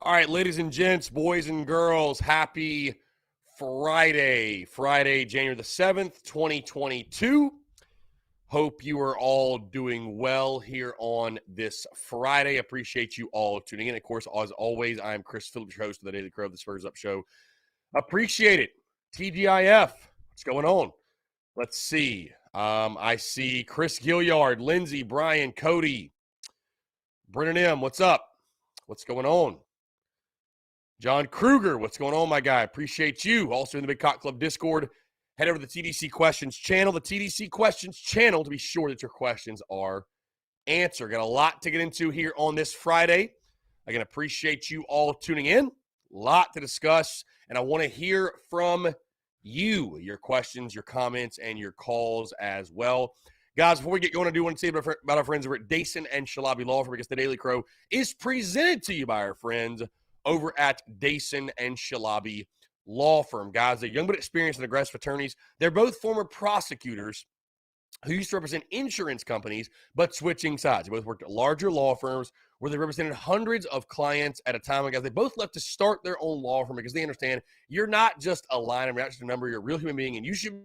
All right, ladies and gents, boys and girls, happy Friday. Friday, January the 7th, 2022. Hope you are all doing well here on this Friday. Appreciate you all tuning in. Of course, as always, I'm Chris Phillips, your host of the Daily Crow of the Spurs Up Show. Appreciate it. TGIF, what's going on? Let's see. I see Chris Gilliard, Lindsey, Brian, Cody, Brennan M. What's up? What's going on? John Kruger, what's going on, my guy? Appreciate you. Also in the Big Cock Club Discord. Head over to the TDC Questions channel, to be sure that your questions are answered. Got a lot to get into here on this Friday. Again, appreciate you all tuning in. A lot to discuss, and I want to hear from you, your questions, your comments, and your calls as well. Guys, before we get going, I do want to say about our friends over at Dason and Shalabi Law Firm, because the Daily Crow is presented to you by our friends over at Dason and Shalabi Law Firm. Guys, they're young but experienced and aggressive attorneys. They're both former prosecutors who used to represent insurance companies, but switching sides. They both worked at larger law firms where they represented hundreds of clients at a time. And guys, they both left to start their own law firm because they understand you're not just a line, you're not just a number, you're a real human being, and you should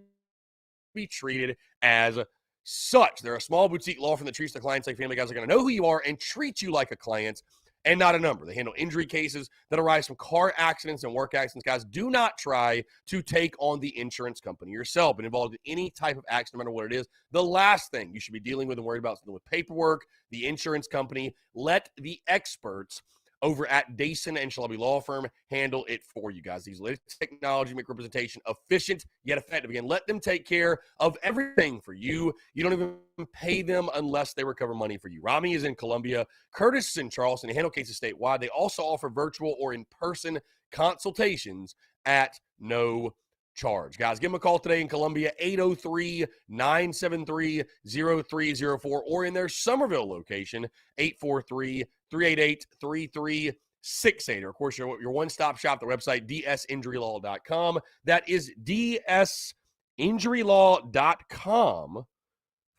be treated as such. They're a small boutique law firm that treats their clients like family. Guys are going to know who you are and treat you like a client and not a number. They handle injury cases that arise from car accidents and work accidents. Guys, do not try to take on the insurance company yourself and involved in any type of accident, no matter what it is. The last thing you should be dealing with and worried about is dealing with paperwork, the insurance company. Let the experts over at Dason and Shalabi Law Firm handle it for you guys. These latest technology make representation efficient yet effective. Again, let them take care of everything for you. You don't even pay them unless they recover money for you. Rami is in Columbia. Curtis is in Charleston. They handle cases statewide. They also offer virtual or in-person consultations at no charge. Guys, give them a call today in Columbia, 803-973-0304, or in their Somerville location, 843-388-3368. Or, of course, your one-stop shop, the website, dsinjurylaw.com. That is dsinjurylaw.com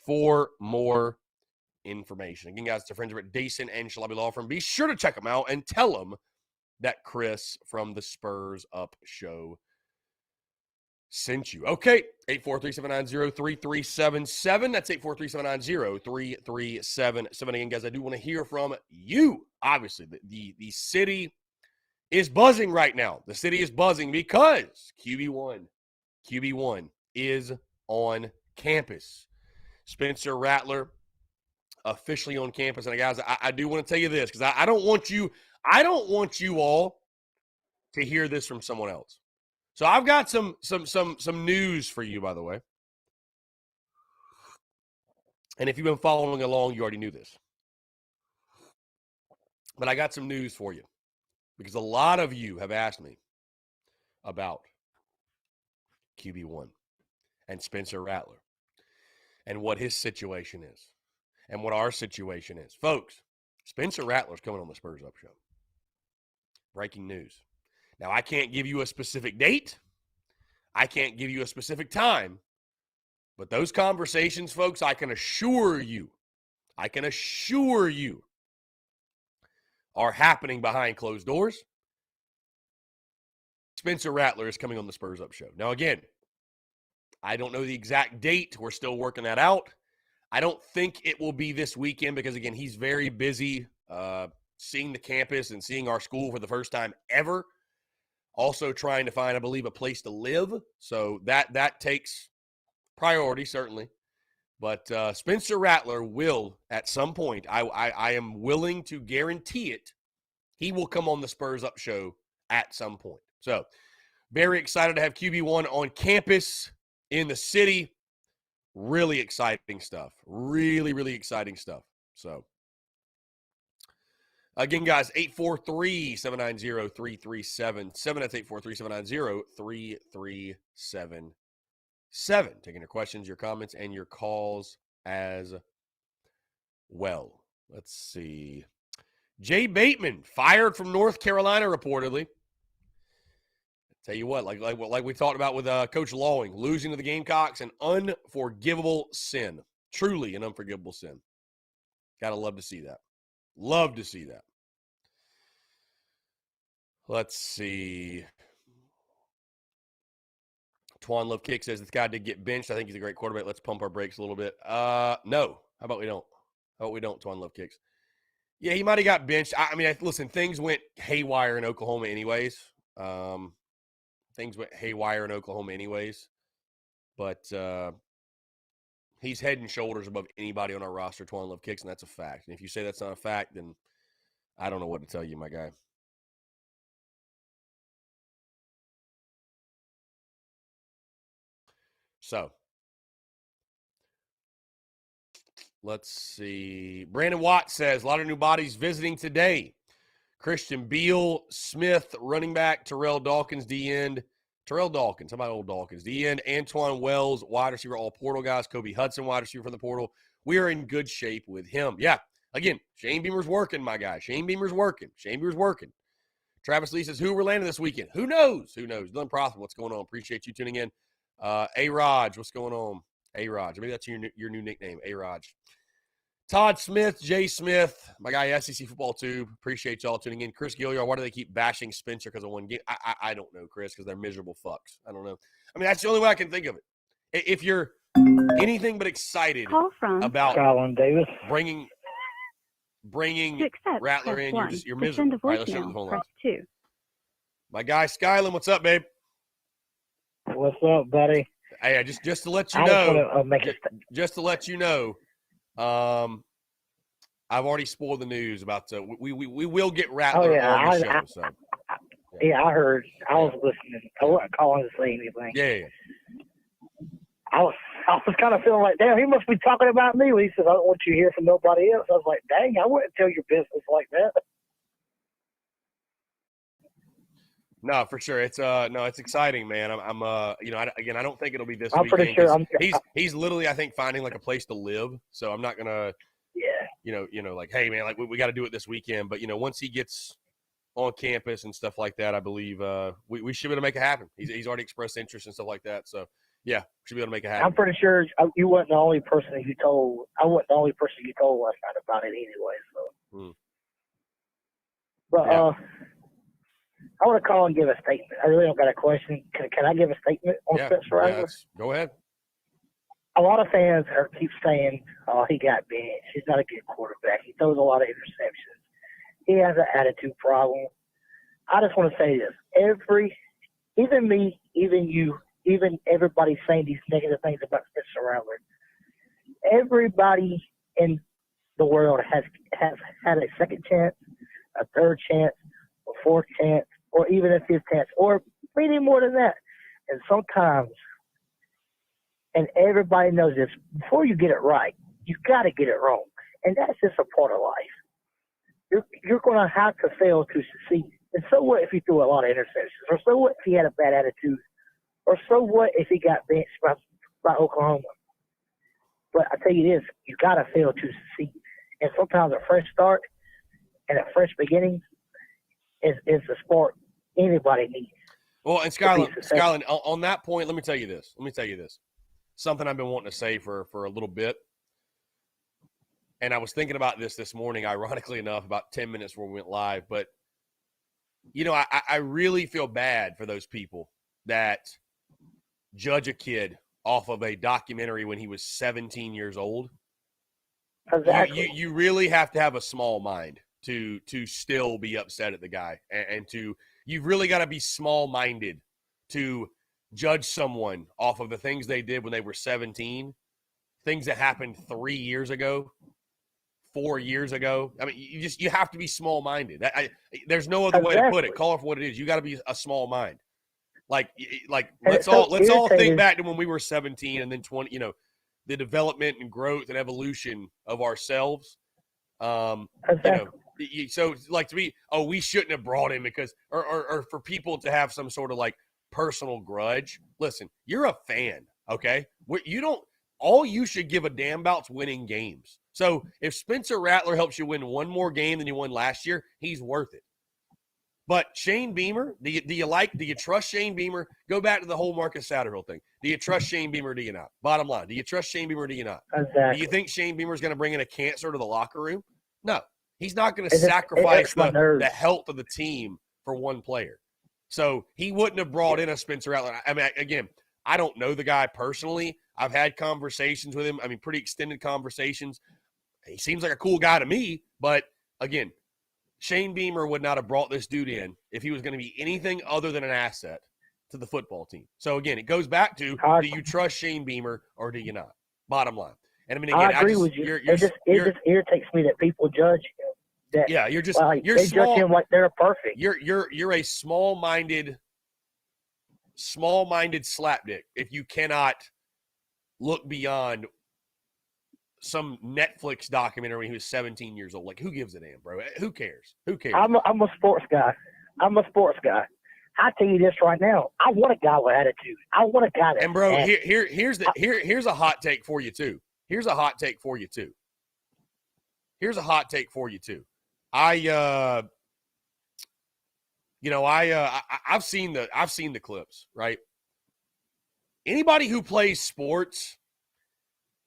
for more information. Again, guys, it's our friends over at Dason and Shalabi Law Firm. Be sure to check them out and tell them that Chris from the Spurs Up Show sent you. Okay, 843-790-3377. That's 843-790-3377. Again, guys, I do want to hear from you. Obviously, the city is buzzing right now. The city is buzzing because QB1 is on campus. Spencer Rattler officially on campus. And guys, I do want to tell you this because I don't want you all to hear this from someone else. So I've got some news for you, by the way. And if you've been following along, you already knew this. But I got some news for you because a lot of you have asked me about QB1 and Spencer Rattler and what his situation is and what our situation is. Folks, Spencer Rattler's coming on the Spurs Up Show. Breaking news. Now, I can't give you a specific date. I can't give you a specific time. But those conversations, folks, I can assure you, are happening behind closed doors. Spencer Rattler is coming on the Spurs Up Show. Now, again, I don't know the exact date. We're still working that out. I don't think it will be this weekend because, again, he's very busy seeing the campus and seeing our school for the first time ever. Also trying to find, I believe, a place to live. So that takes priority, certainly. But Spencer Rattler will, at some point, I am willing to guarantee it, he will come on the Spurs Up Show at some point. So very excited to have QB1 on campus in the city. Really exciting stuff. Really, really exciting stuff. So, again, guys, 843-790-3377. That's 843-790-3377. Taking your questions, your comments, and your calls as well. Let's see. Jay Bateman, fired from North Carolina, reportedly. Tell you what, like we talked about with Coach Lawing, losing to the Gamecocks, an unforgivable sin. Truly an unforgivable sin. Gotta love to see that. Love to see that. Let's see. Twan Love Kick says this guy did get benched. I think he's a great quarterback. Let's pump our brakes a little bit. No. How about we don't? How about we don't, Twan Love Kicks? Yeah, he might have got benched. I mean, listen, things went haywire in Oklahoma anyways. Things went haywire in Oklahoma anyways. But he's head and shoulders above anybody on our roster, Twan Love Kicks, and that's a fact. And if you say that's not a fact, then I don't know what to tell you, my guy. So, let's see. Brandon Watt says, a lot of new bodies visiting today. Christian Beal, Smith, running back, Terrell Dawkins, D-end. Terrell Dawkins, how about old Dawkins? D-end, Antoine Wells, wide receiver, all portal guys. Kobe Hudson, wide receiver from the portal. We are in good shape with him. Yeah, again, Shane Beamer's working, my guy. Shane Beamer's working. Travis Lee says, who we're landing this weekend? Who knows? Dylan Prothman, what's going on? Appreciate you tuning in. A-Raj, what's going on? A-Raj. Maybe that's your new nickname, A-Raj. Todd Smith, Jay Smith, my guy, SEC Football Tube. Appreciate y'all tuning in. Chris Gilliard, why do they keep bashing Spencer because of one game? I don't know, Chris, because they're miserable fucks. I don't know. I mean, that's the only way I can think of it. If you're anything but excited about bringing Rattler in, you're miserable. All right, let's shut the phone line. My guy, Skyland, what's up, babe? What's up, buddy? Hey, just to let you know, just to let you know, I've already spoiled the news about we will get Rattler on the show. So yeah, I heard. I was listening. I wasn't calling to say anything. Yeah. I was kind of feeling like, damn, he must be talking about me when he said, I don't want you to hear from nobody else. I was like, dang, I wouldn't tell your business like that. No, for sure. It's it's exciting, man. I'm I don't think it'll be this weekend. I'm pretty sure he's literally, I think, finding like a place to live. So I'm not gonna, like, hey man, like we got to do it this weekend. But once he gets on campus and stuff like that, I believe we should be able to make it happen. He's already expressed interest and stuff like that. So yeah, should be able to make it happen. I'm pretty sure you weren't the only person you told. I wasn't the only person you told last night about it anyway. So, but yeah. I want to call and give a statement. I really don't got a question. Can I give a statement on Spencer Rattler? Go ahead. A lot of fans keep saying, oh, he got benched. He's not a good quarterback. He throws a lot of interceptions. He has an attitude problem. I just want to say this. Even me, even you, even everybody saying these negative things about Spencer Rattler, everybody in the world has had a second chance, a third chance, a fourth chance, or even a fifth chance, or maybe more than that. And sometimes, and everybody knows this, before you get it right, you got to get it wrong. And that's just a part of life. You're going to have to fail to succeed. And so what if he threw a lot of interceptions? Or so what if he had a bad attitude? Or so what if he got benched by Oklahoma? But I tell you this, you got to fail to succeed. And sometimes a fresh start and a fresh beginning is the spark anybody needs. Well, and Skyland, on that point, let me tell you this. Something I've been wanting to say for a little bit. And I was thinking about this morning, ironically enough, about 10 minutes before we went live. But, I really feel bad for those people that judge a kid off of a documentary when he was 17 years old. Exactly. You really have to have a small mind to still be upset at the guy, and you've really got to be small-minded to judge someone off of the things they did when they were 17, things that happened 3 years ago, 4 years ago. I mean, you have to be small-minded. There's no other way to put it. Call it for what it is. You got to be a small mind. Like let's all think back to when we were 17 and then 20. The development and growth and evolution of ourselves. So like to be, we shouldn't have brought him because, or for people to have some sort of like personal grudge. Listen, you're a fan, okay? All you should give a damn about's winning games. So if Spencer Rattler helps you win one more game than you won last year, he's worth it. But Shane Beamer, do you trust Shane Beamer? Go back to the whole Marcus Satterfield thing. Do you trust Shane Beamer or do you not? Bottom line, do you trust Shane Beamer or do you not? Exactly. Do you think Shane Beamer is going to bring in a cancer to the locker room? No. He's not going to sacrifice the health of the team for one player. So he wouldn't have brought in a Spencer Rattler. I mean, again, I don't know the guy personally. I've had conversations with him. I mean, pretty extended conversations. He seems like a cool guy to me, but again, Shane Beamer would not have brought this dude in if he was going to be anything other than an asset to the football team. So again, it goes back to, do you trust Shane Beamer or do you not? Bottom line. And I mean, again, I agree with you. It just irritates me that people judge him. That, yeah, you're just you're they small, judge him like they're perfect. You're a small-minded slapdick if you cannot look beyond some Netflix documentary when he was 17 years old. Like, who gives a damn, bro? Who cares? Who cares? I'm a sports guy. I tell you this right now. I want a guy with attitude. I want a guy that. And bro, here's a hot take for you too. I've seen the clips, right? Anybody who plays sports,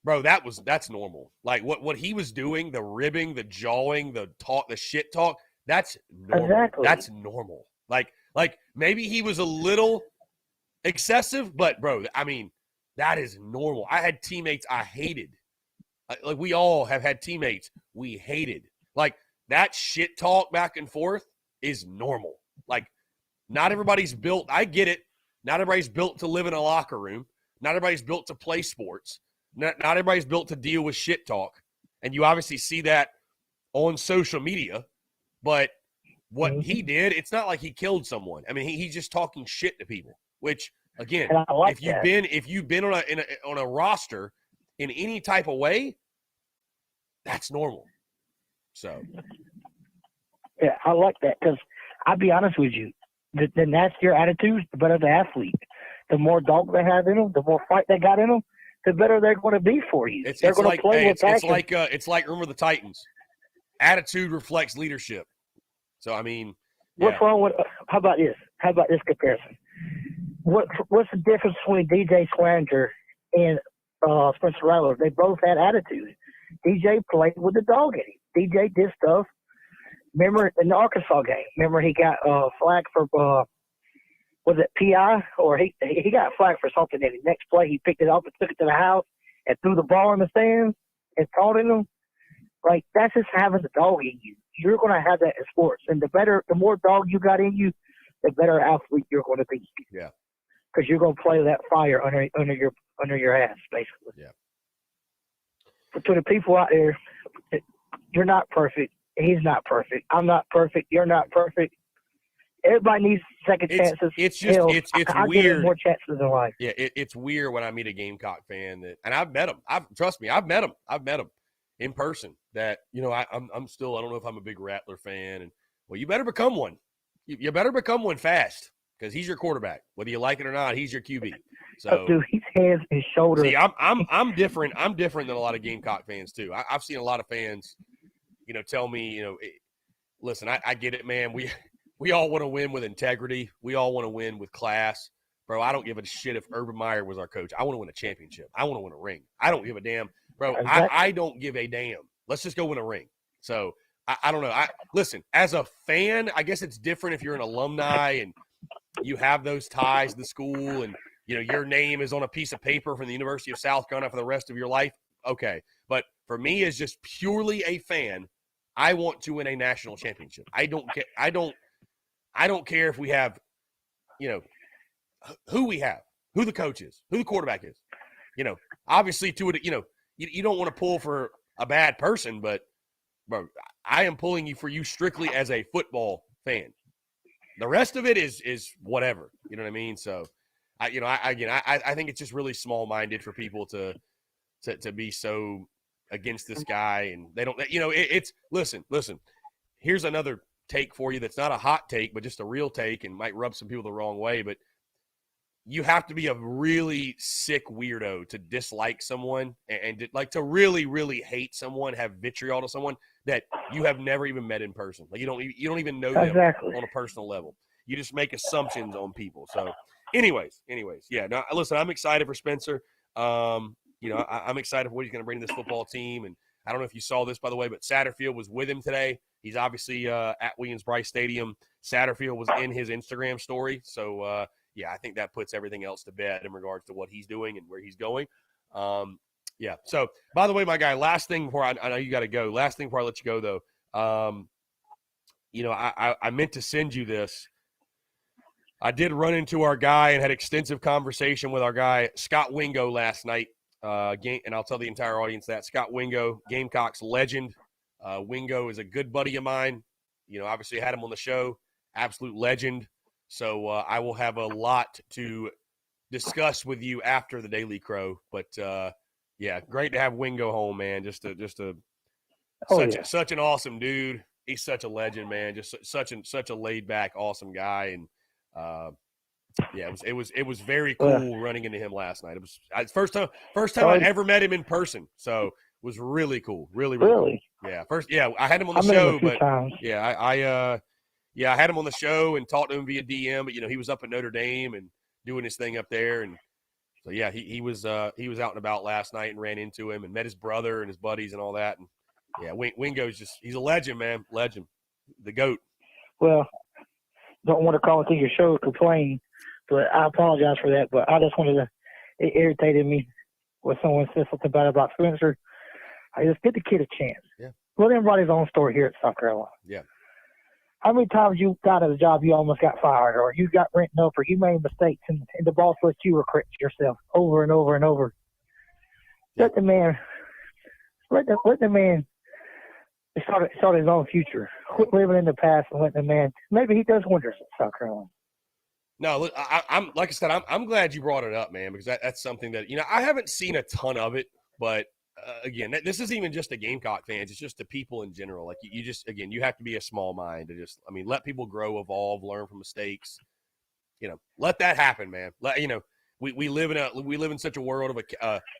bro, that's normal. Like what he was doing, the ribbing, the jawing, the talk, the shit talk, that's normal. Exactly. That's normal. Like maybe he was a little excessive, but bro, I mean, that is normal. I had teammates I hated. Like we all have had teammates we hated. Like that shit talk back and forth is normal. Like not everybody's built. I get it. Not everybody's built to live in a locker room. Not everybody's built to play sports. Not everybody's built to deal with shit talk. And you obviously see that on social media. But what he did, it's not like he killed someone. I mean, he's just talking shit to people. Which again, if you've been on a roster in any type of way, that's normal. So, yeah, I like that because I'll be honest with you, the nastier attitude, the better the athlete. The more dog they have in them, the more fight they got in them, the better they're going to be for you. They're going to play with passion. It's like remember the Titans. Attitude reflects leadership. So I mean, what's wrong with? How about this? How about this comparison? What's the difference between DJ Slanger and Spencer Rattler? They both had attitude. DJ played with the dog in him. DJ did stuff. Remember in the Arkansas game? Remember he got flagged for was it PI or he got flagged for something? And the next play he picked it up and took it to the house and threw the ball in the stands and taunted him. Like that's just having the dog in you. You're going to have that in sports, and the more dog you got in you, the better athlete you're going to be. Yeah. Because you're going to play that fire under your ass, basically. Yeah. But to the people out there, you're not perfect. He's not perfect. I'm not perfect. You're not perfect. Everybody needs second chances. It's just it's weird. More chances in life. Yeah, it's weird when I meet a Gamecock fan and I've met him. Trust me, I've met him in person. That I'm still, I don't know if I'm a big Rattler fan, and well, you better become one. You better become one fast because he's your quarterback, whether you like it or not. He's your QB. So, dude, his hands and shoulders. See, I'm different. I'm different than a lot of Gamecock fans too. I've seen a lot of fans, tell me, listen, I get it, man. We all want to win with integrity. We all want to win with class. Bro, I don't give a shit if Urban Meyer was our coach. I want to win a championship. I want to win a ring. I don't give a damn. Bro, exactly. I don't give a damn. Let's just go win a ring. So, I don't know. Listen, as a fan, I guess it's different if you're an alumni and you have those ties to the school and, your name is on a piece of paper from the University of South Carolina for the rest of your life. Okay. But for me, as just purely a fan, I want to win a national championship. I don't care if we have, who we have, who the coach is, who the quarterback is. Obviously you don't want to pull for a bad person, but bro, I am pulling for you strictly as a football fan. The rest of it is whatever. You know what I mean? So I think it's just really small-minded for people to be so against this guy, and they don't, it's listen, here's another take for you that's not a hot take, but just a real take and might rub some people the wrong way, but you have to be a really sick weirdo to dislike someone and to really, really hate someone, have vitriol to someone that you have never even met in person. Like you don't even know them on a personal level. You just make assumptions on people. So anyways. Yeah. No, listen, I'm excited for Spencer. I'm excited for what he's going to bring to this football team. And I don't know if you saw this, by the way, but Satterfield was with him today. He's obviously at Williams-Brice Stadium. Satterfield was in his Instagram story. So, I think that puts everything else to bed in regards to what he's doing and where he's going. So, by the way, my guy, last thing before I know you got to go. Last thing before I let you go, though. I meant to send you this. I did run into our guy and had extensive conversation with our guy, Scott Wingo, last night. And I'll tell the entire audience that. Scott Wingo, Gamecocks legend. Wingo is a good buddy of mine. Obviously had him on the show. Absolute legend. So I will have a lot to discuss with you after the Daily Crow. But, great to have Wingo home, man. Such an awesome dude. He's such a legend, man. Just such a laid back, awesome guy. And it was very cool running into him last night. It was first time I ever met him in person. So it was really cool. Really cool. Yeah. I had him on the show, but times. I had him on the show and talked to him via DM, but he was up at Notre Dame and doing his thing up there. And so, he was out and about last night and ran into him and met his brother and his buddies and all that. And Wingo's he's a legend, man. Legend. The GOAT. Well, don't want to call into your show to complain, but I apologize for that. But I just wanted to, it irritated me when someone said something bad about Spencer. I just give the kid a chance. Yeah. Let him write his own story here at South Carolina. Yeah. How many times you got at a job you almost got fired, or you got written up, or you made mistakes, and the boss let you correct yourself over and over and over? Yeah. Let the man start his own future. Quit living in the past and let the man. Maybe he does wonders at South Carolina. No, look, I'm like I said, I'm glad you brought it up, man, because that's something that I haven't seen a ton of it, but again, this isn't even just the Gamecock fans; it's just the people in general. Like you have to be a small mind to let people grow, evolve, learn from mistakes. Let that happen, man. We live in such a world of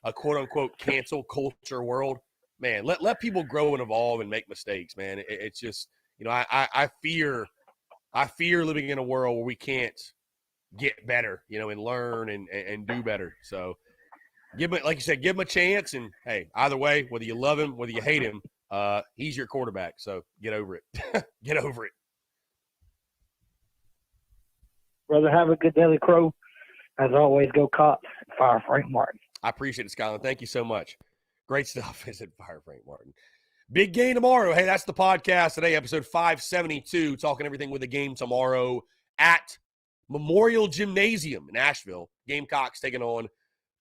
a quote unquote cancel culture world. Man, let people grow and evolve and make mistakes, man. It's just, I fear living in a world where we can't get better, and learn and do better. So like you said, give him a chance. And hey, either way, whether you love him, whether you hate him, he's your quarterback. So get over it. Get over it. Brother, have a good Daily Crow. As always, go Cops. Fire Frank Martin. I appreciate it, Skyland. Thank you so much. Great stuff. Visit Fire Frank Martin. Big game tomorrow. Hey, that's the podcast today, episode 572, talking everything with the game tomorrow at Memorial Gymnasium in Asheville. Gamecocks taking on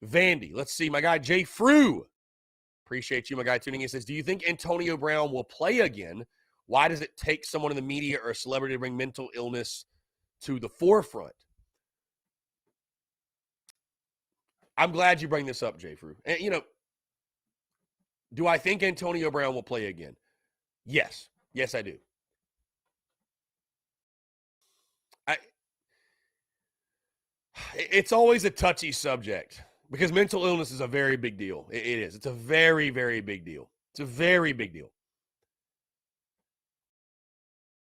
Vandy. Let's see. My guy, Jay Frew. Appreciate you, my guy, tuning in. Says, do you think Antonio Brown will play again? Why does it take someone in the media or a celebrity to bring mental illness to the forefront? I'm glad you bring this up, Jay Frew. And, do I think Antonio Brown will play again? Yes. Yes, I do. It's always a touchy subject because mental illness is a very big deal. It is. It's a very, very big deal. It's a very big deal.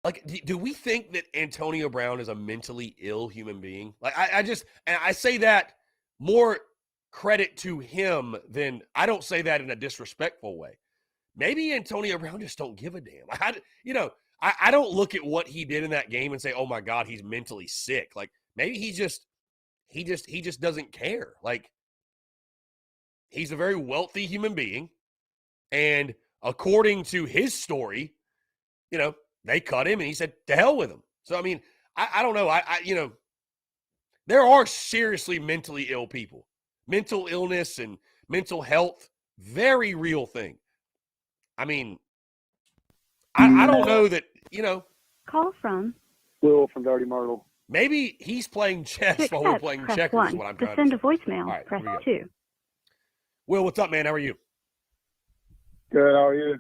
Like, do we think that Antonio Brown is a mentally ill human being? Like, I say that more credit to him than I don't say that in a disrespectful way. Maybe Antonio Brown just don't give a damn. I don't look at what he did in that game and say, oh my God, he's mentally sick. Like maybe he just doesn't care. Like he's a very wealthy human being. And according to his story, they cut him and he said, to hell with him. So, I mean, I don't know. There are seriously mentally ill people. Mental illness and mental health, very real thing. I mean, I don't know that, Call from Will from Dirty Myrtle. Maybe he's playing chess while we're playing press checkers 1. is what I'm To trying send to a say. voicemail, All right, press here we go. 2. Will, what's up, man? How are you? Good, how are you?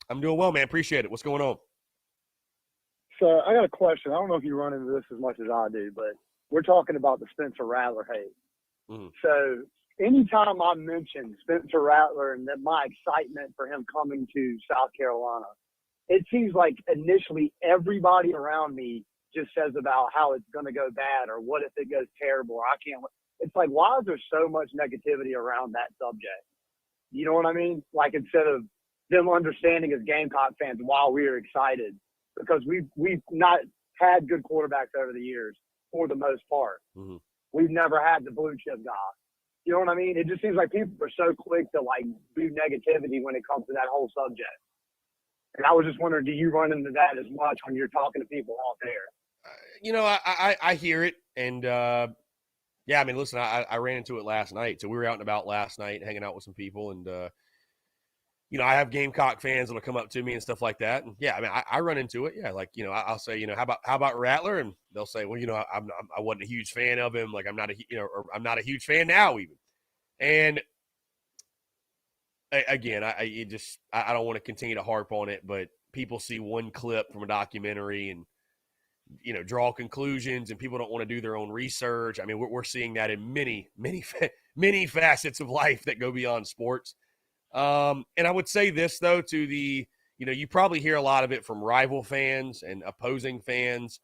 I'm doing well, man. Appreciate it. What's going on? So I got a question. I don't know if you run into this as much as I do, but we're talking about the Spencer Rattler hate. Mm-hmm. So anytime I mention Spencer Rattler and that my excitement for him coming to South Carolina, it seems like initially everybody around me just says about how it's going to go bad or what if it goes terrible or I can't. It's like, why is there so much negativity around that subject? You know what I mean? Like instead of them understanding as Gamecock fans why we were excited, because we've not had good quarterbacks over the years for the most part. Mm-hmm. We've never had the blue chip guy. You know what I mean? It just seems like people are so quick to like do negativity when it comes to that whole subject. And I was just wondering, do you run into that as much when you're talking to people out there? I hear it. And, yeah, I mean, listen, I ran into it last night. So we were out and about last night hanging out with some people. And, I have Gamecock fans that'll come up to me and stuff like that. And, yeah, I mean, I run into it. Yeah, like, I'll say, how about Rattler? And they'll say, well, I wasn't a huge fan of him. Like, I'm not a huge fan now even. And, again, I don't want to continue to harp on it, but people see one clip from a documentary and, draw conclusions, and people don't want to do their own research. I mean, we're seeing that in many, many, many facets of life that go beyond sports. And I would say this, though, to the, you probably hear a lot of it from rival fans and opposing fans.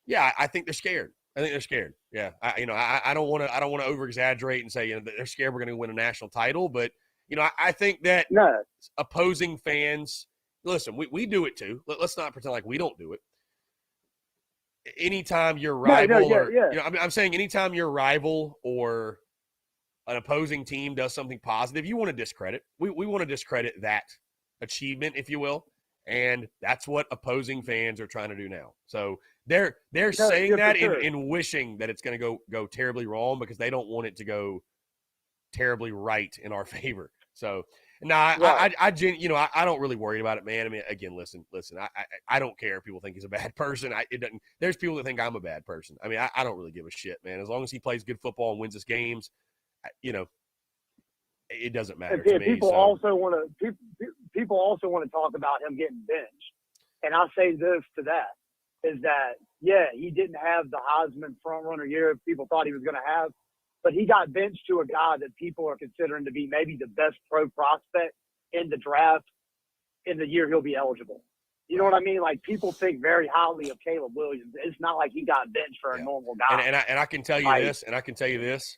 Yeah, I think they're scared. Yeah. I don't want to over exaggerate and say, they're scared we're going to win a national title, but I think that opposing fans, listen, we do it too. Let's not pretend like we don't do it. Anytime your rival, I'm saying anytime your rival or an opposing team does something positive, you want to discredit. We want to discredit that achievement, if you will, and that's what opposing fans are trying to do now. So they're saying that in wishing that it's going to go terribly wrong, because they don't want it to go terribly right in our favor. So I don't really worry about it, man. I mean, again, listen. I don't care if people think he's a bad person. There's people that think I'm a bad person. I mean, I don't really give a shit, man. As long as he plays good football and wins his games, it doesn't matter to me. People also want to talk about him getting benched, and I'll say this to that is that he didn't have the Heisman front runner year people thought he was going to have. But he got benched to a guy that people are considering to be maybe the best pro prospect in the draft in the year he'll be eligible. You know what I mean? Like, people think very highly of Caleb Williams. It's not like he got benched for a normal guy. And I can tell you this,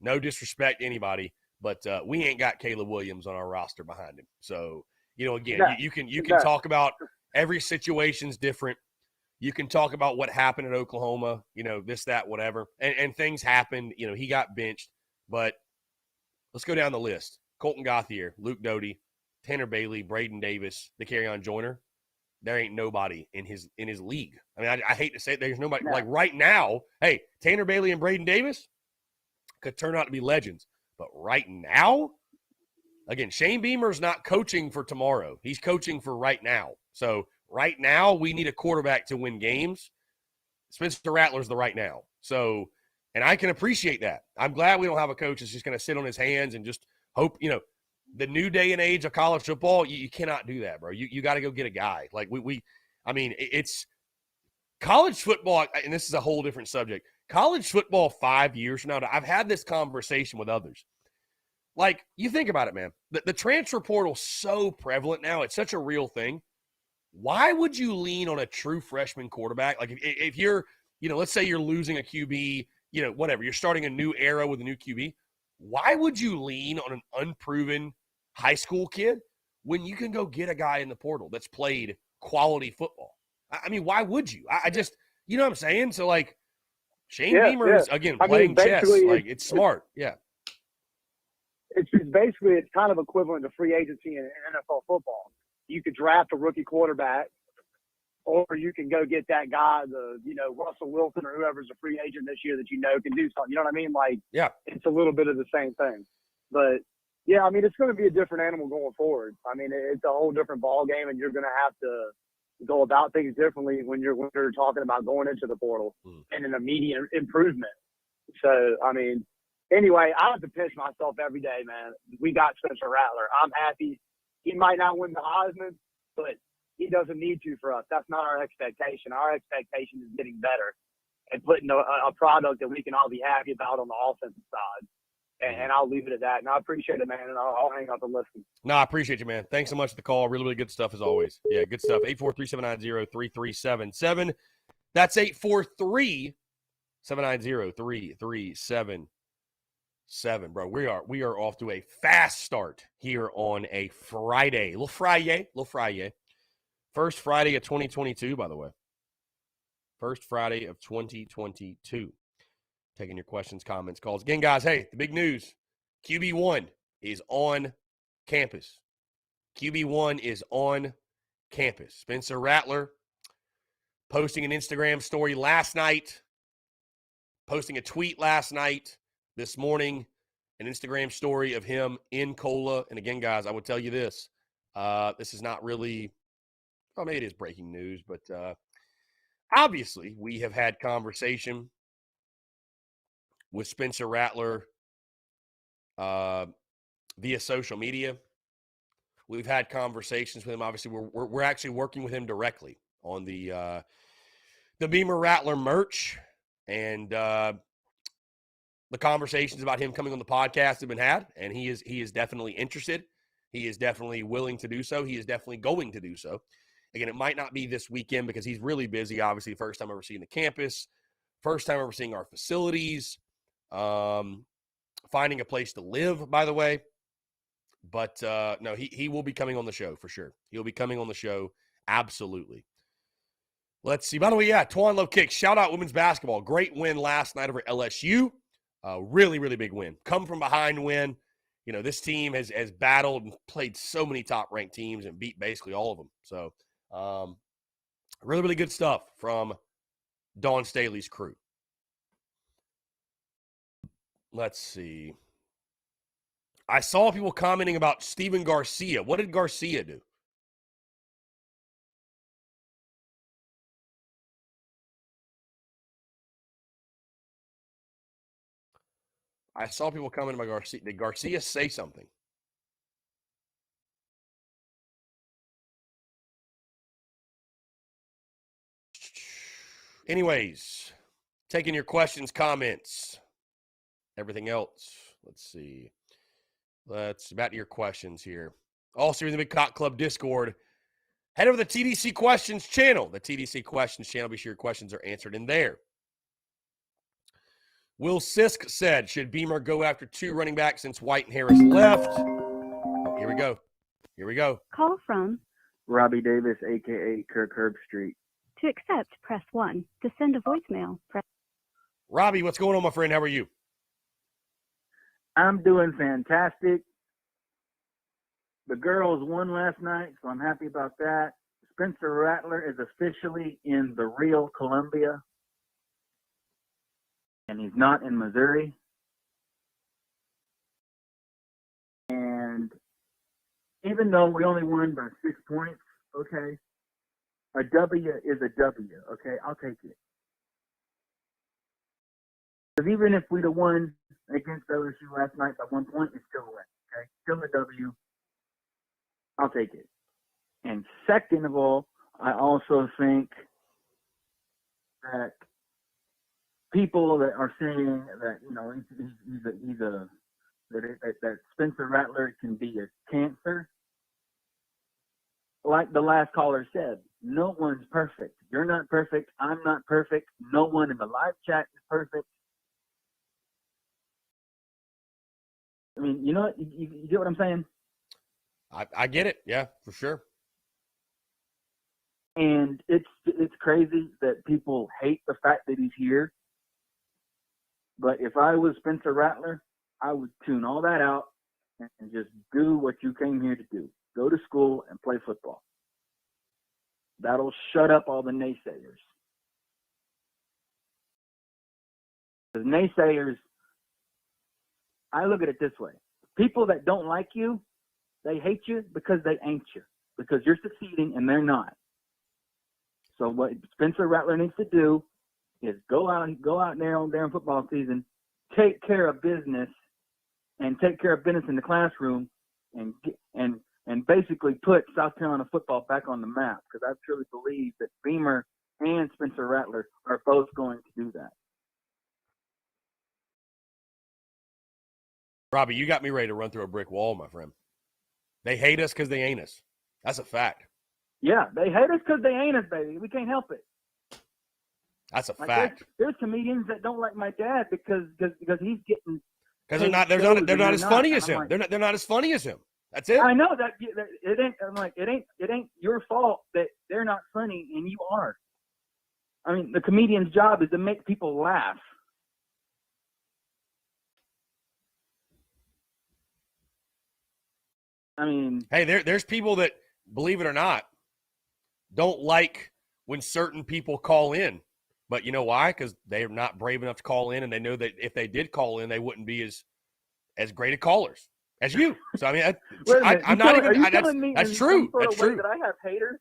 no disrespect to anybody, but we ain't got Caleb Williams on our roster behind him. So, again, you can talk about every situation's different. You can talk about what happened in Oklahoma, this, that, whatever. And things happened. He got benched. But let's go down the list. Colton Gauthier, Luke Doty, Tanner Bailey, Braden Davis, the Carry-On Joiner. There ain't nobody in his league. I mean, I hate to say it, there's nobody. Like right now, hey, Tanner Bailey and Braden Davis could turn out to be legends. But right now, again, Shane Beamer's not coaching for tomorrow. He's coaching for right now. So right now, we need a quarterback to win games. Spencer Rattler's the right now. So, and I can appreciate that. I'm glad we don't have a coach that's just going to sit on his hands and just hope, the new day and age of college football, you cannot do that, bro. You got to go get a guy. Like it's college football, and this is a whole different subject. College football 5 years from now, I've had this conversation with others. Like, you think about it, man. The transfer portal's so prevalent now. It's such a real thing. Why would you lean on a true freshman quarterback? Like, if you're, let's say you're losing a QB, whatever, you're starting a new era with a new QB. Why would you lean on an unproven high school kid when you can go get a guy in the portal that's played quality football? I mean, why would you? I just, what I'm saying? So, like, Shane Beamer is, again, playing chess. Like, it's smart. Yeah. It's kind of equivalent to free agency in NFL football. You could draft a rookie quarterback, or you can go get that guy, Russell Wilson or whoever's a free agent this year that can do something. You know what I mean? Like, yeah, it's a little bit of the same thing. But, yeah, I mean, it's going to be a different animal going forward. I mean, it's a whole different ball game, and you're going to have to go about things differently when you're talking about going into the portal and an immediate improvement. So, I mean, anyway, I have to pinch myself every day, man. We got Spencer Rattler. I'm happy. He might not win the Heisman, but he doesn't need to for us. That's not our expectation. Our expectation is getting better and putting a product that we can all be happy about on the offensive side. And I'll leave it at that. And I appreciate it, man. And I'll hang up and listen. No, I appreciate you, man. Thanks so much for the call. Really, really good stuff as always. Yeah, good stuff. 843-790-3377. That's 843-790-3377. 7, bro. We are off to a fast start here on a Friday. Little Friday. First Friday of 2022, by the way. First Friday of 2022. Taking your questions, comments, calls. Again, guys, hey, the big news. QB1 is on campus. QB1 is on campus. Spencer Rattler posting an Instagram story last night, posting a tweet last night, this morning, an Instagram story of him in Cola. And again, guys, I would tell you this. This is not really, well, maybe it is breaking news, but obviously we have had conversation with Spencer Rattler via social media. We've had conversations with him. Obviously, we're actually working with him directly on the Beamer Rattler merch, and the conversations about him coming on the podcast have been had, and he is definitely interested. He is definitely willing to do so. He is definitely going to do so. Again, it might not be this weekend because he's really busy. Obviously, first time ever seeing the campus, first time ever seeing our facilities, finding a place to live, by the way. But no, he will be coming on the show for sure. He'll be coming on the show, absolutely. Let's see. By the way, yeah, Twan Low Kicks. Shout out women's basketball. Great win last night over LSU. Really, really big win. Come from behind win. You know, this team has battled and played so many top-ranked teams and beat basically all of them. So, really, really good stuff from Dawn Staley's crew. Let's see. I saw people commenting about Steven Garcia. What did Garcia do? I saw people commenting about Garcia. Did Garcia say something? Anyways, taking your questions, comments, everything else. Let's see. Let's back to your questions here. Also, in the Big Cock Club Discord, head over to the TDC Questions channel. The TDC Questions channel. Be sure your questions are answered in there. Will Sisk said, should Beamer go after 2 running backs since White and Harris left? Oh, here we go. Call from Robbie Davis, a.k.a. Kirk Herbstreit. to accept, press 1. To send a voicemail, press. Robbie, what's going on, my friend? How are you? I'm doing fantastic. The girls won last night, so I'm happy about that. Spencer Rattler is officially in the real Columbia, and he's not in Missouri. And even though we only won by 6 points, okay, a W is a W, okay? I'll take it. Because even if we'd have won against LSU last night by 1 point, it's still a win, okay? Still a W. I'll take it. And second of all, I also think that people that are saying that, you know, that Spencer Rattler can be a cancer, like the last caller said, no one's perfect. You're not perfect. I'm not perfect. No one in the live chat is perfect. I mean, you know, you get what I'm saying? I get it. Yeah, for sure. And it's crazy that people hate the fact that he's here. But if I was Spencer Rattler, I would tune all that out and just do what you came here to do. Go to school and play football. That'll shut up all the naysayers. The naysayers, I look at it this way. People that don't like you, they hate you because they ain't you. Because you're succeeding and they're not. So what Spencer Rattler needs to do is go out there during football season, take care of business, and take care of business in the classroom, and basically put South Carolina football back on the map. Because I truly believe that Beamer and Spencer Rattler are both going to do that. Robbie, you got me ready to run through a brick wall, my friend. They hate us because they ain't us. That's a fact. Yeah, they hate us because they ain't us, baby. We can't help it. That's a fact. There's comedians that don't like my dad because he's getting Because they're not as funny as him. They're not as funny as him. That's it. I know that it ain't. I'm like, it ain't your fault that they're not funny and you are. I mean, the comedian's job is to make people laugh. I mean, hey, there's people that, believe it or not, don't like when certain people call in. But you know why? Because they're not brave enough to call in, and they know that if they did call in, they wouldn't be as great of callers as you. So I mean, I'm not even. That's true. That's true. That I have haters,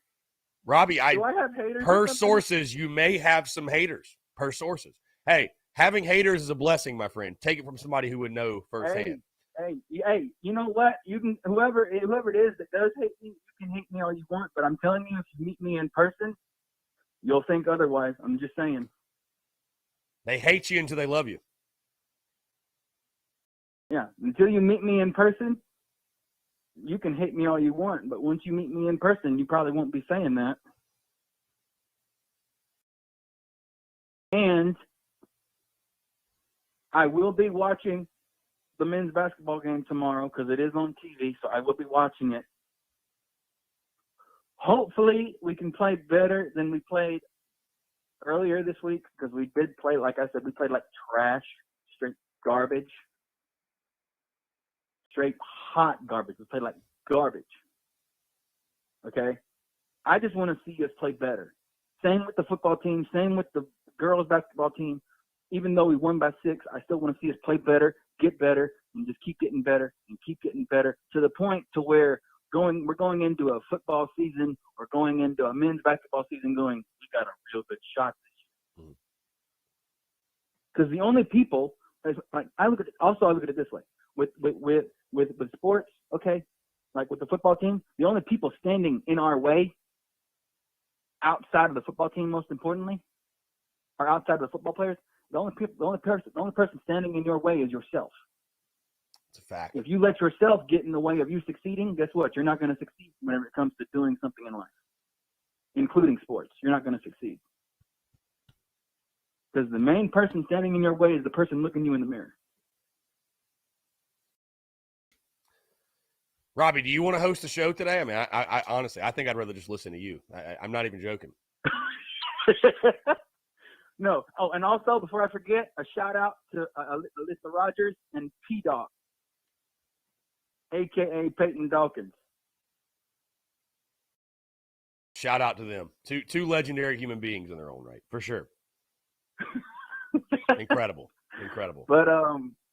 Robbie. Do I have haters? Per sources, you may have some haters. Per sources. Hey, having haters is a blessing, my friend. Take it from somebody who would know firsthand. Hey, you know what? You can whoever it is that does hate me, you can hate me all you want, but I'm telling you, if you meet me in person, you'll think otherwise. I'm just saying. They hate you until they love you. Yeah, until you meet me in person, you can hate me all you want, but once you meet me in person, you probably won't be saying that. And I will be watching the men's basketball game tomorrow because it is on TV, so I will be watching it. Hopefully, we can play better than we played earlier this week because we did play, like I said, we played like trash, straight garbage, straight hot garbage. We played like garbage. Okay? I just want to see us play better. Same with the football team, same with the girls basketball team. Even though we won by 6, I still want to see us play better, get better, and just keep getting better and keep getting better to the point to where we're going into a football season or going into a men's basketball season going, we got a real good shot this year. Because the only people, like I look at it this way, with sports, okay, like with the football team, the only people standing in our way outside of the football team, most importantly, or outside of the football players, the only person standing in your way is yourself. It's a fact. If you let yourself get in the way of you succeeding, guess what? You're not going to succeed whenever it comes to doing something in life, including sports. You're not going to succeed. Because the main person standing in your way is the person looking you in the mirror. Robbie, do you want to host the show today? I mean, I honestly, I think I'd rather just listen to you. I'm not even joking. No. Oh, and also, before I forget, a shout out to Alyssa Rogers and P-Dog, a.k.a. Peyton Dawkins. Shout out to them. Two legendary human beings in their own right, for sure. Incredible. But,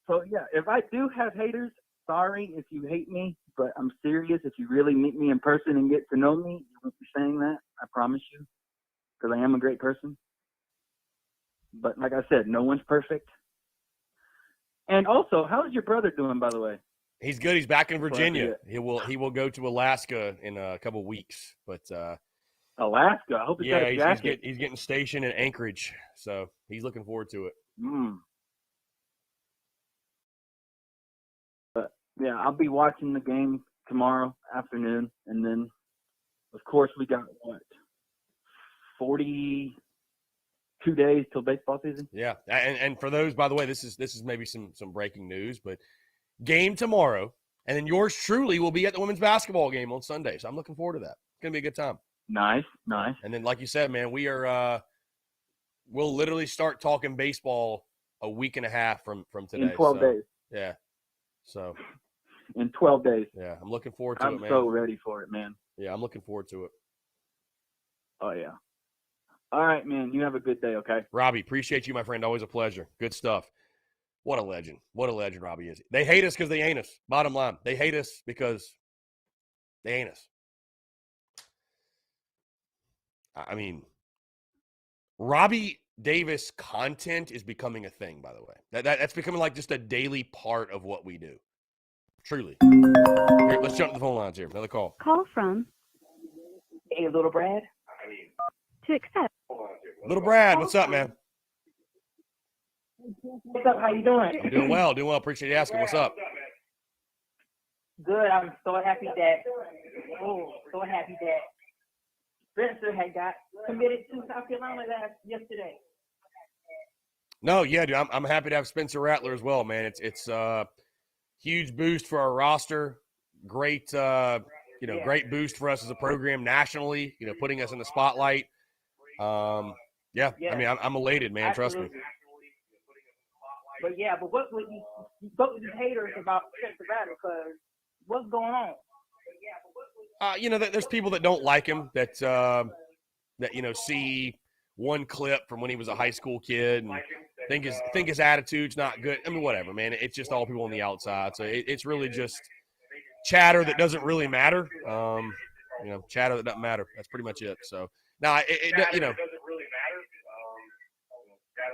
so yeah, if I do have haters, sorry if you hate me, but I'm serious. If you really meet me in person and get to know me, you won't be saying that. I promise you, because I am a great person. But like I said, no one's perfect. And also, how's your brother doing, by the way? He's good. He's back in Virginia. He will go to Alaska in a couple of weeks. But Alaska. I hope he's got a jacket. He's getting stationed in Anchorage, so he's looking forward to it. But yeah, I'll be watching the game tomorrow afternoon, and then of course we got 42 days till baseball season. Yeah, and for those, by the way, this is maybe some breaking news, but game tomorrow, and then yours truly will be at the women's basketball game on Sunday. So I'm looking forward to that. It's gonna be a good time. Nice. And then, like you said, man, we are we'll literally start talking baseball a week and a half from today. In 12 days. Yeah. So. In 12 days. Yeah, I'm looking forward to it, man. I'm so ready for it, man. Yeah, I'm looking forward to it. Oh yeah. All right, man. You have a good day, okay? Robbie, appreciate you, my friend. Always a pleasure. Good stuff. What a legend. What a legend Robbie is. They hate us because they ain't us. Bottom line. They hate us because they ain't us. I mean, Robbie Davis content is becoming a thing, by the way. That's becoming like just a daily part of what we do. Truly. Here, let's jump to the phone lines here. Another call. Call from. Hey, little Brad. To accept. Little Brad, what's up, man? What's up? How you doing? I'm doing well. Appreciate you asking. What's up? Good. I'm so happy that Spencer had got committed to South Carolina yesterday. No, yeah, dude, I'm happy to have Spencer Rattler as well, man. It's huge boost for our roster. Great, great boost for us as a program nationally. Putting us in the spotlight. Yeah, I mean, I'm elated, man. Absolutely. Trust me. But what would you these haters about Spencer Rattler? Because what's going on? There's people that don't like him that see one clip from when he was a high school kid and think his attitude's not good. I mean, whatever, man. It's just all people on the outside. So it's really just chatter that doesn't really matter. Chatter that doesn't matter. That's pretty much it. So now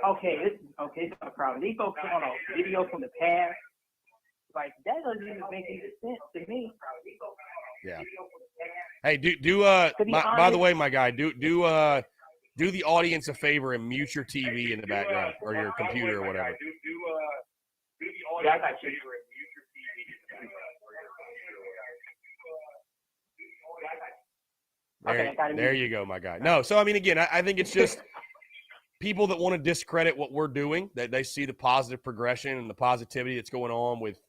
Okay, it's not a problem. These folks on a video from the past, like that doesn't even make any sense to me. Yeah. Hey, by the way, my guy, do the audience a favor and mute your TV in the background or your computer or whatever. Yeah, I got you. There you go, my guy. No, so I mean, again, I think it's just people that want to discredit what we're doing, that they see the positive progression and the positivity that's going on with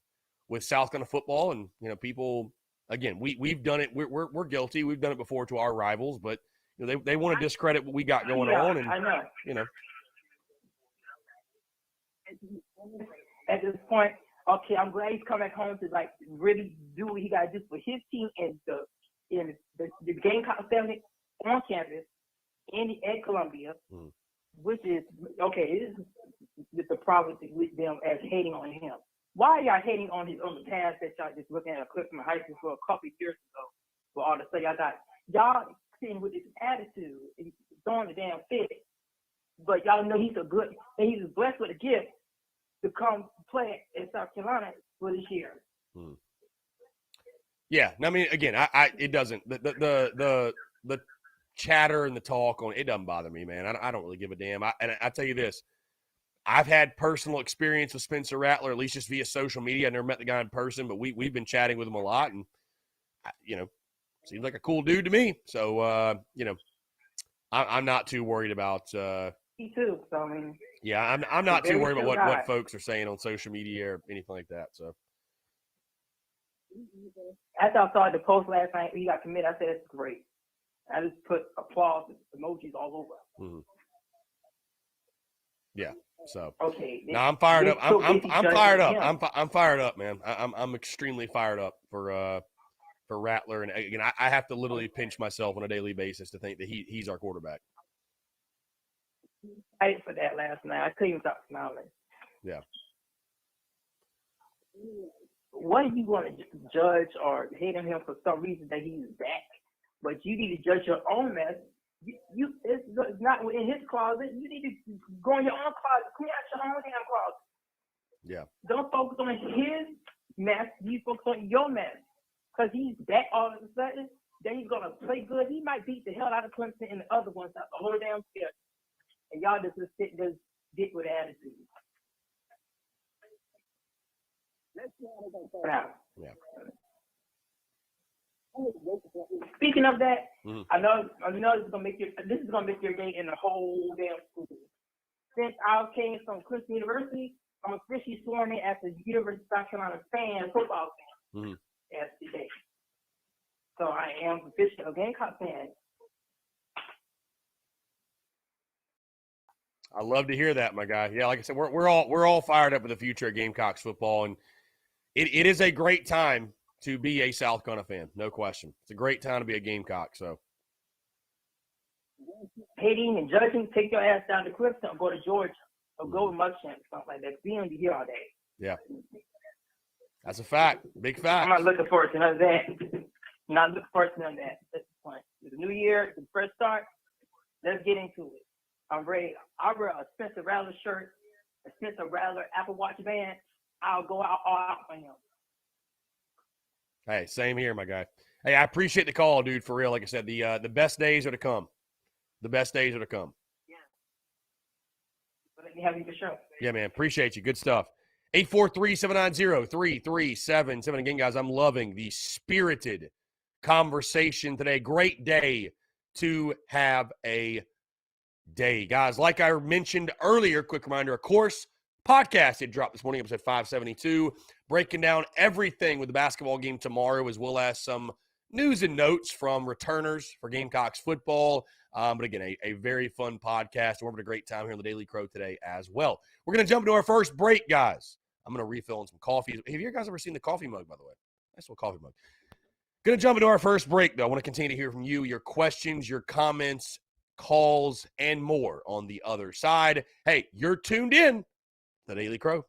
South Carolina football, and people. Again, we've done it. We're guilty. We've done it before to our rivals, but they want to discredit what we got going on, and I know. At this point, okay, I'm glad he's come back home to like really do what he got to do for his team and the Gamecock family on campus at Columbia, which is okay. It is the problem with them as hating on him. Why are y'all hating on the past that y'all just looking at a clip from high school for a couple of years ago? For all the stuff y'all sitting with this attitude, and throwing the damn fit, but y'all know he's he's blessed with a gift to come play in South Carolina for this year. Yeah, I mean, again, it doesn't the chatter and the talk on it doesn't bother me, man. I don't really give a damn. I tell you this. I've had personal experience with Spencer Rattler, at least just via social media. I never met the guy in person, but we've been chatting with him a lot, and seems like a cool dude to me. So I'm not too worried about. Me too. So I mean, yeah, I'm not too worried about what folks are saying on social media or anything like that. So after I saw the post last night, he got committed. I said it's great. I just put applause emojis all over. Mm-hmm. Yeah. So okay. Now I'm fired up. I'm fired up. I'm fired up, man. I'm extremely fired up for Rattler, and again, I have to literally pinch myself on a daily basis to think that he's our quarterback. I ate for that last night. I couldn't even stop smiling. Yeah. What are you going to judge or hate on him for some reason that he's back? But you need to judge your own mess. It's not in his closet. You need to go in your own closet, clean out your own damn closet. Yeah. Don't focus on his mess. You focus on your mess. Because he's back all of a sudden. Then he's going to play good. He might beat the hell out of Clemson and the other ones out the whole damn field. And y'all just sit with attitude. Now, yeah. Speaking of that, mm-hmm. I know this is gonna make your day in the whole damn school. Since I came from Clemson University, I'm officially sworn in as a University of South Carolina football fan. Mm-hmm. As today. So I am officially a Gamecock fan. I love to hear that, my guy. Yeah, like I said, we're all fired up with the future of Gamecocks football, and it is a great time to be a South Carolina fan, no question. It's a great time to be a Gamecock. So, hating and judging, take your ass down to Clemson or go to Georgia or go with Muschamp, something like that. Be on the here all day. Yeah, that's a fact, big fact. I'm not looking forward to none of that. I'm not looking forward to none of that. That's the point. It's a new year, it's the fresh start. Let's get into it. I'm ready. I wear a Spencer Rattler shirt, a Spencer Rattler Apple Watch band. I'll go out all out for him. Hey, same here, my guy. Hey, I appreciate the call, dude, for real. Like I said, the best days are to come. The best days are to come. Yeah. But let me have you for sure. Yeah, man. Appreciate you. Good stuff. 843-790-3377. Again, guys, I'm loving the spirited conversation today. Great day to have a day. Guys, like I mentioned earlier, quick reminder, of course, podcast it dropped this morning, episode 572, breaking down everything with the basketball game tomorrow, as well as some news and notes from returners for Gamecocks football. But again, a very fun podcast. We're having a great time here on the Daily Crow today as well. We're going to jump into our first break, guys. I'm going to refill on some coffee. Have you guys ever seen the coffee mug, by the way? Nice little coffee mug. Going to jump into our first break, though. I want to continue to hear from you, your questions, your comments, calls, and more on the other side. Hey, you're tuned in to the Daily Crow.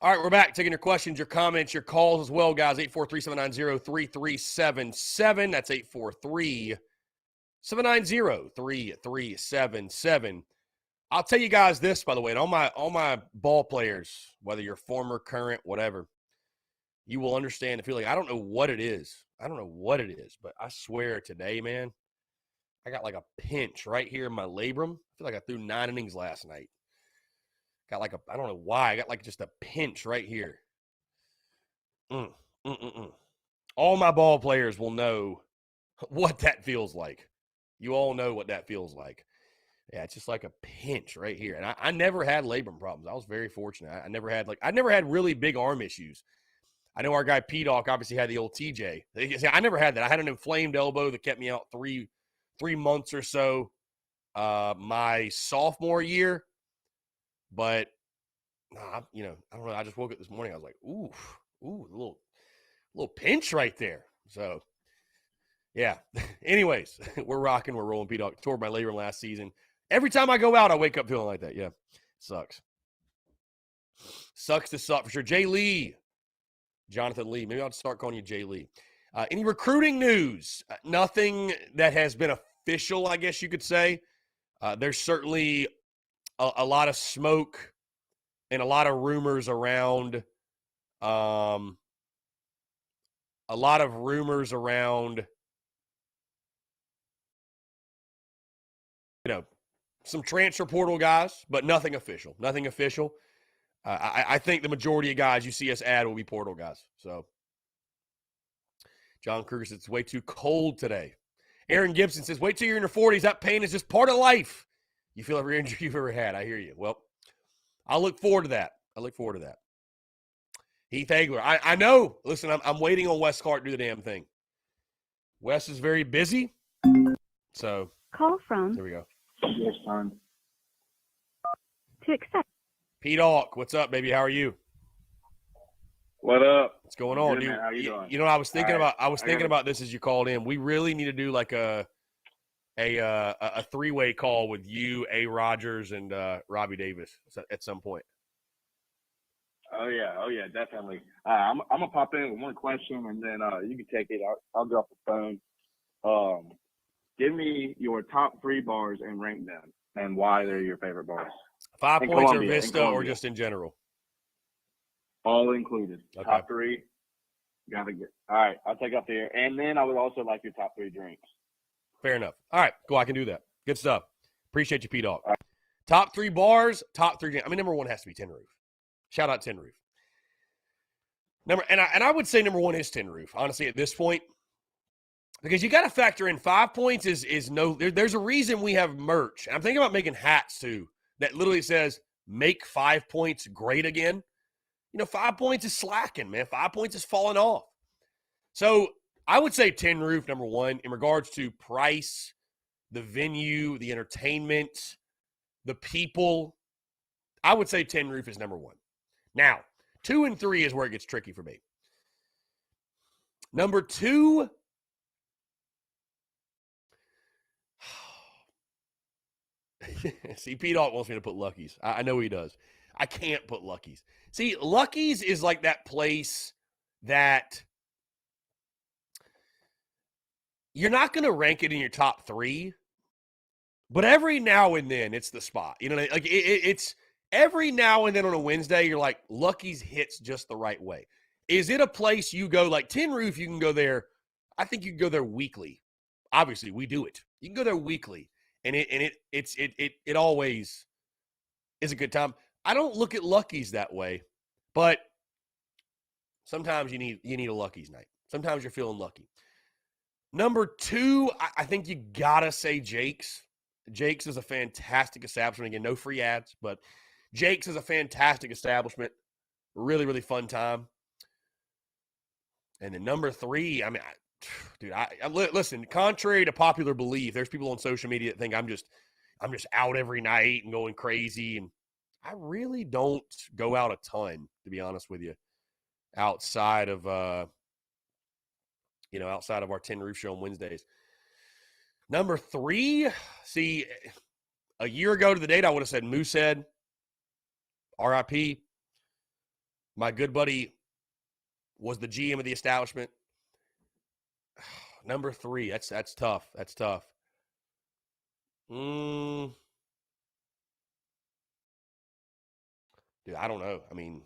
All right, we're back. Taking your questions, your comments, your calls as well, guys. 843-790-3377. That's 843-790-3377. I'll tell you guys this, by the way, and all my ball players, whether you're former, current, whatever, you will understand the feeling. I don't know what it is. But I swear today, man, I got like a pinch right here in my labrum. I feel like I threw 9 innings last night. Got like I don't know why. I got like just a pinch right here. All my ball players will know what that feels like. You all know what that feels like. Yeah, it's just like a pinch right here. And I never had labrum problems. I was very fortunate. I never had really big arm issues. I know our guy P-Doc obviously had the old TJ. I never had that. I had an inflamed elbow that kept me out three months or so my sophomore year. But, I don't know. I just woke up this morning. I was like, ooh, a little pinch right there. So, yeah. Anyways, we're rocking. We're rolling. P-Dog tore my labrum last season. Every time I go out, I wake up feeling like that. Yeah, sucks. Sucks to suck for sure. Jay Lee, Jonathan Lee. Maybe I'll start calling you Jay Lee. Any recruiting news? Nothing that has been official, I guess you could say. There's certainly a lot of smoke and a lot of rumors around some transfer portal guys, but nothing official. I think the majority of guys you see us add will be portal guys. So John Kruger says it's way too cold today. Aaron Gibson says, wait till you're in your 40s. That pain is just part of life. You feel every injury you've ever had. I hear you. Well, I'll look forward to that. Heath Hagler. I know. Listen, I'm waiting on Wes Clark to do the damn thing. Wes is very busy. So Call from there we go. Yes, son. to accept. P-Dawk, what's up, baby? How are you? What up? What's going on, Good, dude? man. How you doing? You know, I was thinking All right. about this as you called in. We really need to do like a three-way call with you, A. Rogers, and Robbie Davis at some point. Oh yeah, definitely. I'm gonna pop in with one question, and then you can take it. I'll drop the phone. Give me your top 3 bars and rank them, and why they're your favorite bars. 5 In points Columbia, or in Vista or Columbia. just in general? All included. Okay. Top 3. Gotta get. All right, I'll take up there, and then I would also like your top 3 drinks. Fair enough. All right, cool. I can do that. Good stuff. Appreciate you, P-Dawg. Right. Top 3 bars, top 3 drinks. I mean, number 1 has to be Tin Roof. Shout out Tin Roof. I would say number 1 is Tin Roof, honestly, at this point. Because you got to factor in 5 points is no – there's a reason we have merch. I'm thinking about making hats, too, that literally says, make 5 points great again. 5 points is slacking, man. 5 points is falling off. So I would say Tin Roof, number 1, in regards to price, the venue, the entertainment, the people. I would say Tin Roof is number 1. Now, 2 and 3 is where it gets tricky for me. Number 2 – see, P-Dawg wants me to put Lucky's. I know he does. I can't put Lucky's. See, Lucky's is like that place that you're not going to rank it in your top 3, but every now and then it's the spot. Like it's every now and then on a Wednesday, you're like, Lucky's hits just the right way. Is it a place you go like Tin Roof? You can go there. I think you can go there weekly. Obviously, we do it. You can go there weekly. And it always is a good time. I don't look at Lucky's that way, but sometimes you need a Lucky's night. Sometimes you're feeling lucky. Number 2, I think you gotta say Jake's. Jake's is a fantastic establishment. Again, no free ads, but Jake's is a fantastic establishment. Really, really fun time. And then number 3, I mean, dude, listen, contrary to popular belief, there's people on social media that think I'm just out every night and going crazy. And I really don't go out a ton, to be honest with you, outside of outside of our Tin Roof show on Wednesdays. Number 3, see, a year ago to the date, I would have said Moosehead, RIP. My good buddy was the GM of the establishment. Number 3, that's tough. That's tough. Dude, I don't know. I mean,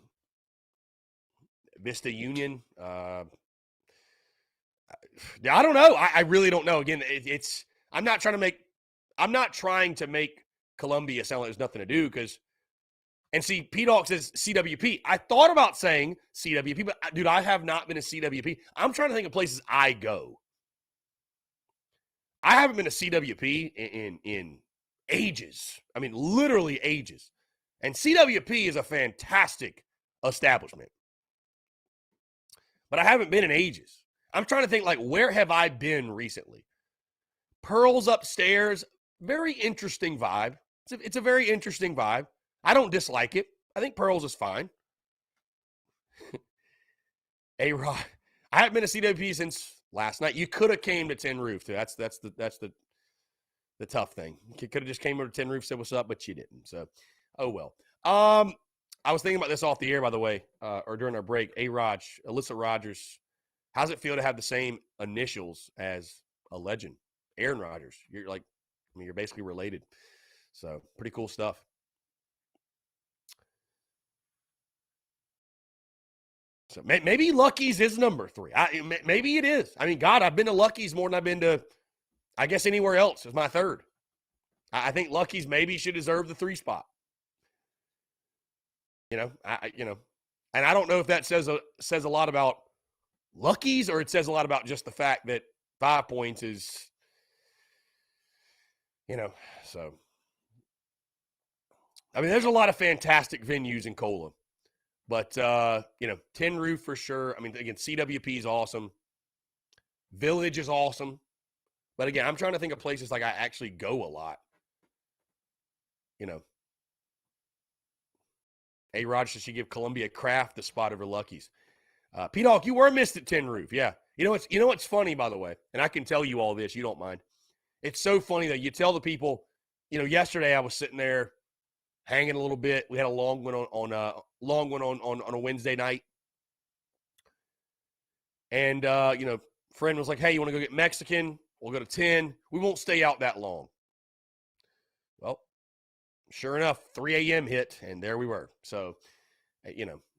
Vista Union. I don't know. I really don't know. Again, it's. I'm not trying to make Columbia sound like there's nothing to do because. And see, P-Dog says CWP. I thought about saying CWP, but dude, I have not been a CWP. I'm trying to think of places I go. I haven't been to CWP in ages. I mean, literally ages. And CWP is a fantastic establishment. But I haven't been in ages. I'm trying to think, like, where have I been recently? Pearl's upstairs, very interesting vibe. It's a very interesting vibe. I don't dislike it. I think Pearl's is fine. A-Rod, I haven't been to CWP since last night. You could have came to Tin Roof too. That's the tough thing. You could have just came over to Tin Roof, said what's up, but you didn't. So, oh well. I was thinking about this off the air, by the way, or during our break. A-Rod, Alyssa Rogers, how's it feel to have the same initials as a legend, Aaron Rodgers? You're basically related. So, pretty cool stuff. So maybe Lucky's is number 3. Maybe it is. I mean, God, I've been to Lucky's more than I've been to, I guess, anywhere else. It's my 3rd. I think Lucky's maybe should deserve the 3 spot. And I don't know if that says a lot about Lucky's or it says a lot about just the fact that 5 Points is, so. I mean, there's a lot of fantastic venues in Cola. But, Tin Roof for sure. I mean, again, CWP is awesome. Village is awesome. But, again, I'm trying to think of places like I actually go a lot. A-Rod should give Columbia Craft the spot over Lucky's. P-Dog, you were missed at Tin Roof. Yeah. You know what's funny, by the way, and I can tell you all this. You don't mind. It's so funny that you tell the people, yesterday I was sitting there hanging a little bit. We had a long one on a Wednesday night. And, friend was like, hey, you want to go get Mexican? We'll go to 10. We won't stay out that long. Well, sure enough, 3 a.m. hit, and there we were. So,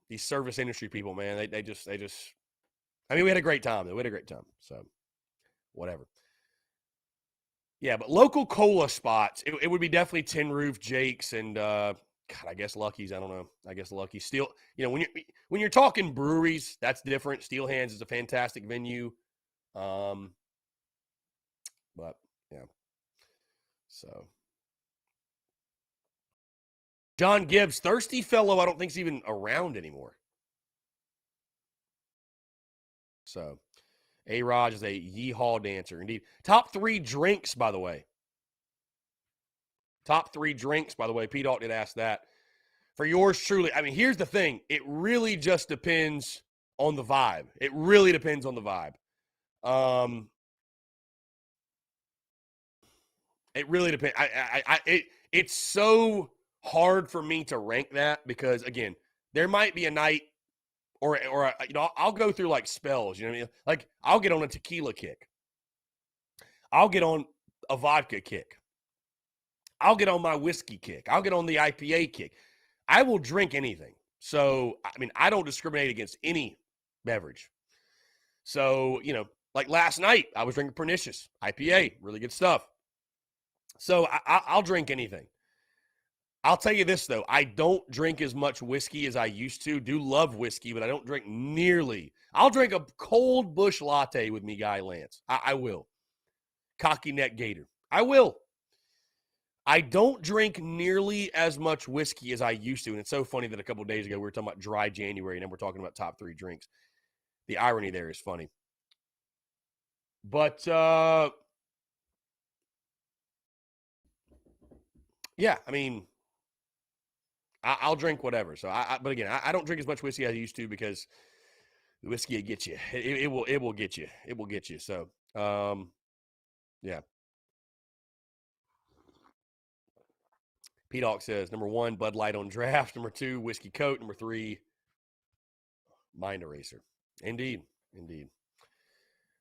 these service industry people, man, they just, I mean, we had a great time. We had a great time. So, whatever. Yeah, but local cola spots, it would be definitely Tin Roof, Jake's, and God, I guess Lucky's. I don't know. I guess Lucky's. Still, when you're talking breweries, that's different. Steel Hands is a fantastic venue. But yeah. So John Gibbs, Thirsty Fellow, I don't think is even around anymore. So A-Rod is a yeehaw dancer. Indeed. Top 3 drinks, by the way. Top 3 drinks, by the way. P-Dog did ask that. For yours truly, I mean, here's the thing. It really just depends on the vibe. It really depends on the vibe. It really depends. It's so hard for me to rank that because, again, there might be a night or I'll go through like spells, you know what I mean? Like I'll get on a tequila kick. I'll get on a vodka kick. I'll get on my whiskey kick. I'll get on the IPA kick. I will drink anything. So, I mean, I don't discriminate against any beverage. So, like last night, I was drinking Pernicious IPA, really good stuff. So, I'll drink anything. I'll tell you this, though. I don't drink as much whiskey as I used to. Do love whiskey, but I don't drink nearly. I'll drink a cold Busch latte with me guy Lance. I will. Cocky neck gator. I will. I don't drink nearly as much whiskey as I used to. And it's so funny that a couple of days ago we were talking about dry January, and then we're talking about top 3 drinks. The irony there is funny. But, yeah, I mean, I'll drink whatever. So, but again, I don't drink as much whiskey as I used to because the whiskey will get you. It will get you. It will get you. So, yeah. P-Dog says, number 1, Bud Light on draft. Number 2, Whiskey Coat. Number 3, Mind eraser. Indeed.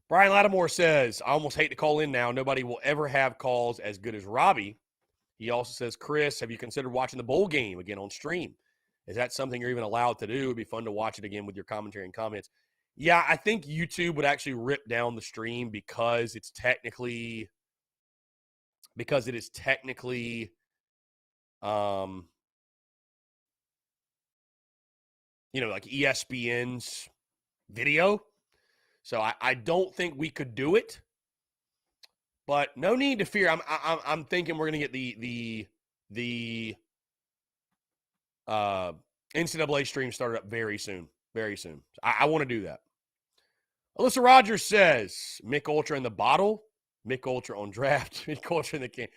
Brian Lattimore says, I almost hate to call in now. Nobody will ever have calls as good as Robbie. He also says, Chris, have you considered watching the bowl game again on stream? Is that something you're even allowed to do? It'd be fun to watch it again with your commentary and comments. Yeah, I think YouTube would actually rip down the stream because it is technically like ESPN's video. So I don't think we could do it, but no need to fear. I'm thinking we're gonna get the NCAA stream started up very soon. I want to do that. Alyssa Rogers says Mick Ultra in the bottle, Mick Ultra on draft, Mick Ultra in the can.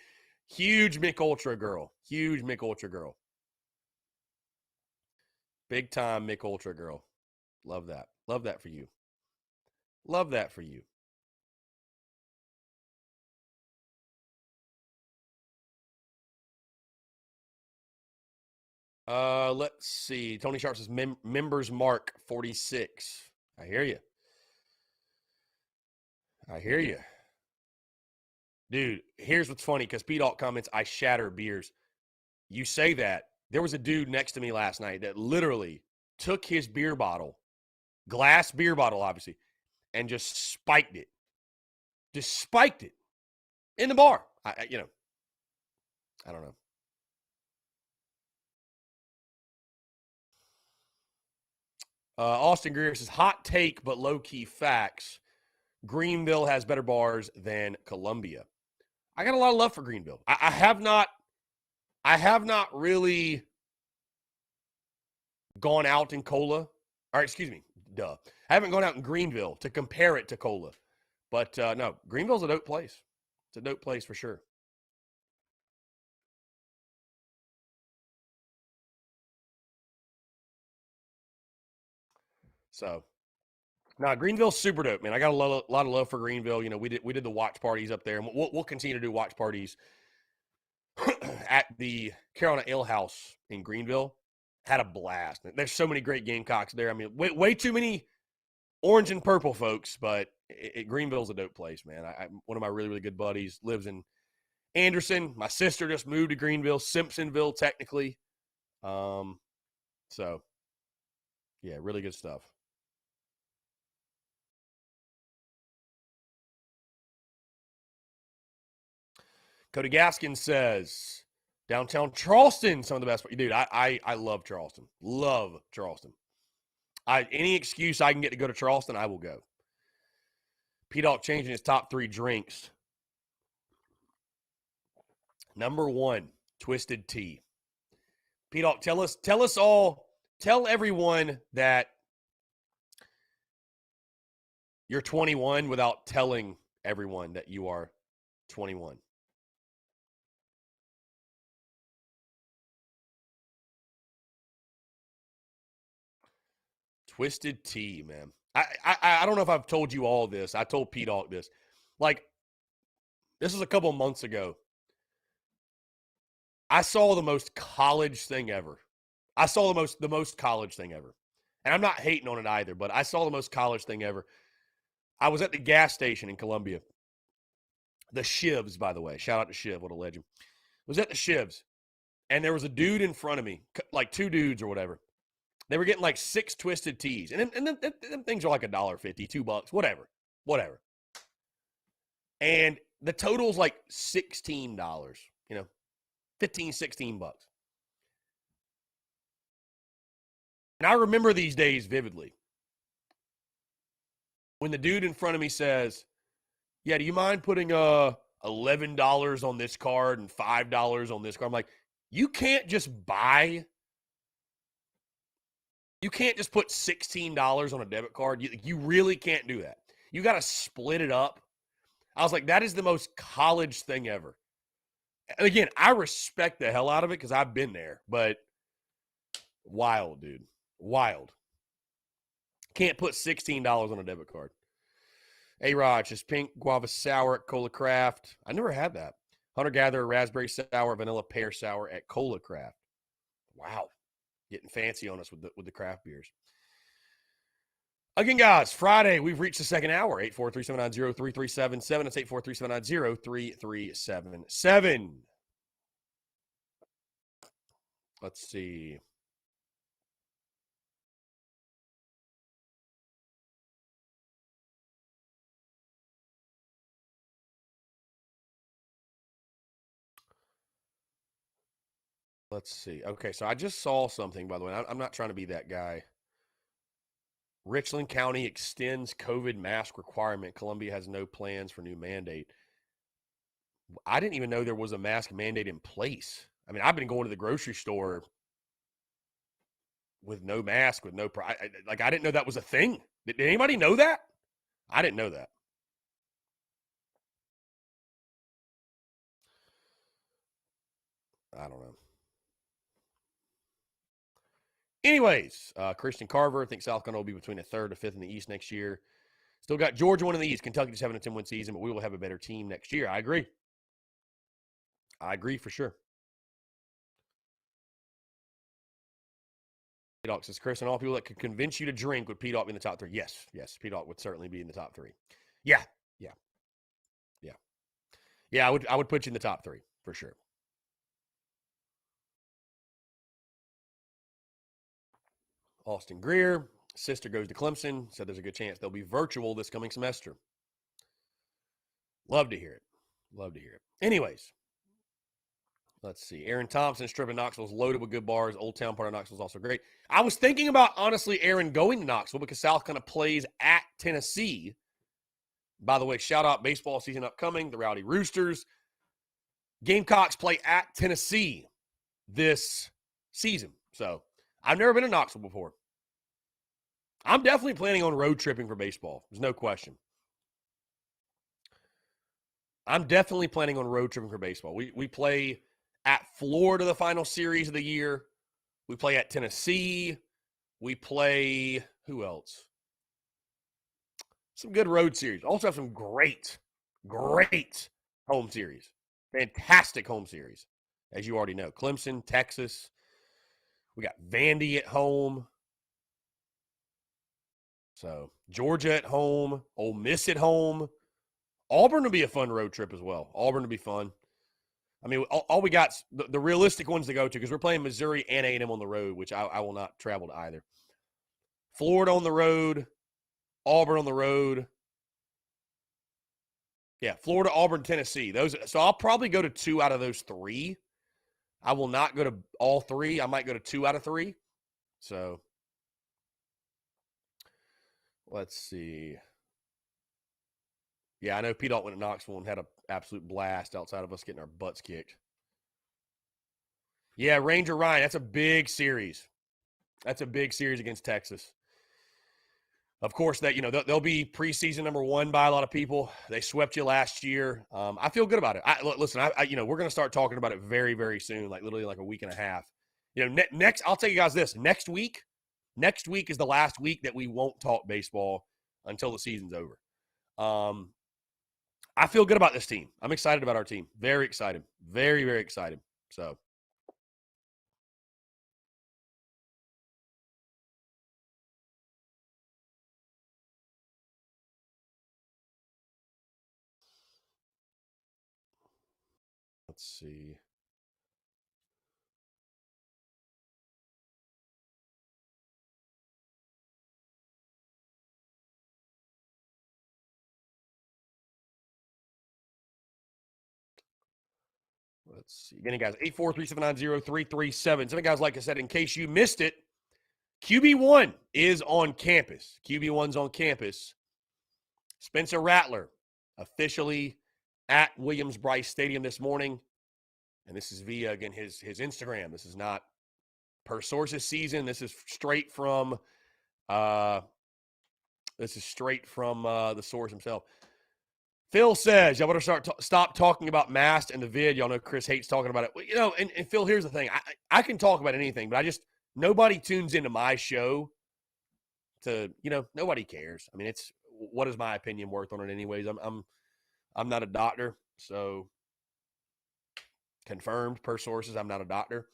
Huge Mick Ultra girl. Big time Mick Ultra girl. Love that. Love that for you. Let's see. Tony Sharp says members mark 46. I hear you. Dude, here's what's funny, because P-Dog comments, I shatter beers. You say that. There was a dude next to me last night that literally took his beer bottle, glass beer bottle, obviously, and just spiked it. In the bar. I don't know. Austin Greer says, hot take but low-key facts. Greenville has better bars than Columbia. I got a lot of love for Greenville. I have not really gone out in Cola. I haven't gone out in Greenville to compare it to Cola. But no, Greenville's a dope place. It's a dope place for sure. So, Greenville's super dope, man. I got a lot of love for Greenville. We did the watch parties up there, and we'll continue to do watch parties at the Carolina Ale House in Greenville. Had a blast. There's so many great Gamecocks there. I mean, way too many orange and purple folks, but Greenville's a dope place, man. One of my really, really good buddies lives in Anderson. My sister just moved to Greenville, Simpsonville, technically. So, yeah, really good stuff. Cody Gaskin says, downtown Charleston, some of the best. Dude, I love Charleston. Love Charleston. Any excuse I can get to go to Charleston, I will go. P-Dog changing his top 3 drinks. Number 1, Twisted Tea. P-Dog, tell everyone that you're 21 without telling everyone that you are 21. Twisted Tea, man. I don't know if I've told you all this. I told P-Dog this. This was a couple months ago. I saw the most college thing ever. The most college thing ever. And I'm not hating on it either, but I saw the most college thing ever. I was at the gas station in Columbia. The Shivs, by the way. Shout out to Shiv, what a legend. I was at the Shivs, and there was a dude in front of me, like 2 dudes or whatever. They were getting 6 Twisted Teas. And them things are like $1.50, $2, whatever. And the total's like $16, $15, $16. And I remember these days vividly. When the dude in front of me says, yeah, do you mind putting $11 on this card and $5 on this card? I'm like, you can't just put $16 on a debit card. You really can't do that. You got to split it up. I was like, that is the most college thing ever. And again, I respect the hell out of it because I've been there, but wild, dude. Wild. Can't put $16 on a debit card. A-Rod, just pink guava sour at Cola Craft. I never had that. Hunter Gatherer raspberry sour, vanilla pear sour at Cola Craft. Wow. Getting fancy on us with the craft beers. Again, guys, Friday, we've reached the second hour. 843-790-3377. That's 843-790-3377. Let's see. Okay, so I just saw something, by the way. I'm not trying to be that guy. Richland County extends COVID mask requirement. Columbia has no plans for new mandate. I didn't even know there was a mask mandate in place. I mean, I've been going to the grocery store with no mask, with no I didn't know that was a thing. Did anybody know that? I didn't know that. I don't know. Anyways, Christian Carver thinks South Carolina will be between a third and fifth in the East next year. Still got Georgia winning the East. Kentucky just having a 10-win season, but we will have a better team next year. I agree. I agree for sure. P-Doc says, Chris, and all people that could convince you to drink, would P-Doc be in the top three? Yes. P-Doc would certainly be in the top three. Yeah. I would put you in the top three for sure. Austin Greer, sister goes to Clemson, said there's a good chance they'll be virtual this coming semester. Love to hear it. Anyways, let's see. Aaron Thompson, Strip in Knoxville is loaded with good bars. Old Town part of Knoxville is also great. I was thinking about, honestly, Aaron going to Knoxville because South kind of plays at Tennessee. By the way, shout out baseball season upcoming, the Rowdy Roosters. Gamecocks play at Tennessee this season. So I've never been to Knoxville before. I'm definitely planning on road tripping for baseball. There's no question. I'm definitely planning on road tripping for baseball. We play at Florida the final series of the year. We play at Tennessee. We play, who else? Some good road series. Also have some great home series. Fantastic home series, as you already know. Clemson, Texas. We got Vandy at home. So Georgia at home. Ole Miss at home. Auburn will be a fun road trip as well. Auburn will be fun. I mean, all we got, the realistic ones to go to, because we're playing Missouri and A&M on the road, which I will not travel to either. Florida on the road. Auburn on the road. Yeah, Florida, Auburn, Tennessee. So I'll probably go to 2 out of those 3. I will not go to all 3. I might go to 2 out of 3. So let's see. Yeah, I know P. Dot went to Knoxville and had an absolute blast outside of us getting our butts kicked. Yeah, Ranger Ryan, that's a big series. That's a big series against Texas. Of course, that they'll be preseason number 1 by a lot of people. They swept you last year. I feel good about it. Listen, we're going to start talking about it very, very soon, like literally like a week and a half. Next, I'll tell you guys this. Next week is the last week that we won't talk baseball until the season's over. I feel good about this team. I'm excited about our team. Very excited. Very, very excited. So. Let's see. Let's see. Again, guys, 843-790-3377. Some guys, like I said, in case you missed it, QB1 is on campus. QB1's on campus. Spencer Rattler officially at Williams-Brice Stadium this morning. And this is via, again, his Instagram. This is not per sources season. This is straight from the source himself. Phil says, y'all better stop talking about masks in the vid. Y'all know Chris hates talking about it. Well, and Phil, here's the thing. I can talk about anything, but nobody tunes into my show to, nobody cares. I mean, what is my opinion worth on it anyways? I'm not a doctor, so confirmed per sources, I'm not a doctor.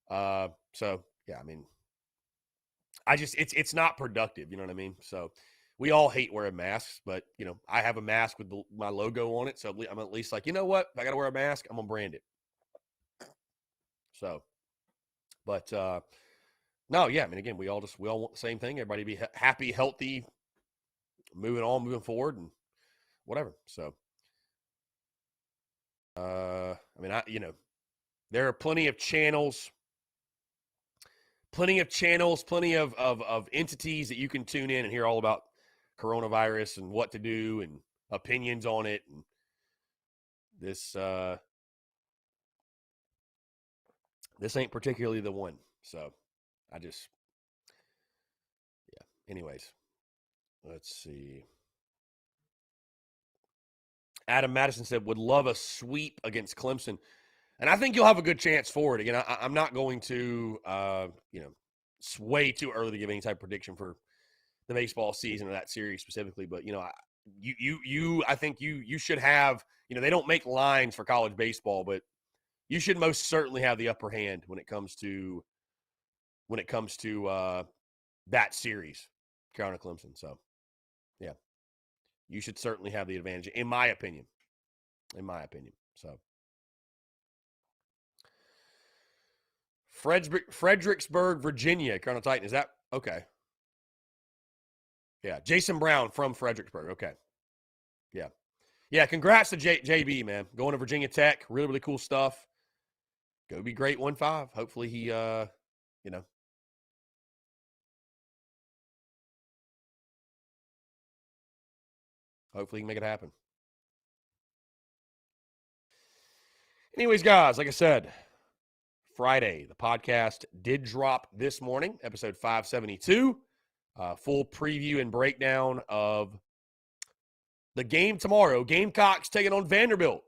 So yeah, I mean, it's not productive. You know what I mean? So we all hate wearing masks, but I have a mask with my logo on it. So I'm at least like, you know what? If I got to wear a mask, I'm going to brand it. So, but, no, yeah. I mean, again, we all want the same thing. Everybody be happy, healthy, moving forward and whatever. So, I mean, there are plenty of channels, plenty of entities that you can tune in and hear all about coronavirus and what to do and opinions on it. And this ain't particularly the one. So yeah. Anyways, let's see. Adam Madison said, would love a sweep against Clemson. And I think you'll have a good chance for it. Again, I'm not going to, it's way too early to give any type of prediction for the baseball season or that series specifically. But, I think you should have, they don't make lines for college baseball, but you should most certainly have the upper hand when it comes to that series, Carolina Clemson. So, yeah, you should certainly have the advantage, in my opinion. So, Fredericksburg, Virginia, Carolina Titan. Is that okay? Yeah, Jason Brown from Fredericksburg. Okay, yeah. Congrats to JB, man. Going to Virginia Tech, really, really cool stuff. Go be great 1-5. Hopefully he, hopefully he can make it happen. Anyways, guys, like I said, Friday, the podcast did drop this morning, episode 572. Full preview and breakdown of the game tomorrow. Gamecocks taking on Vanderbilt.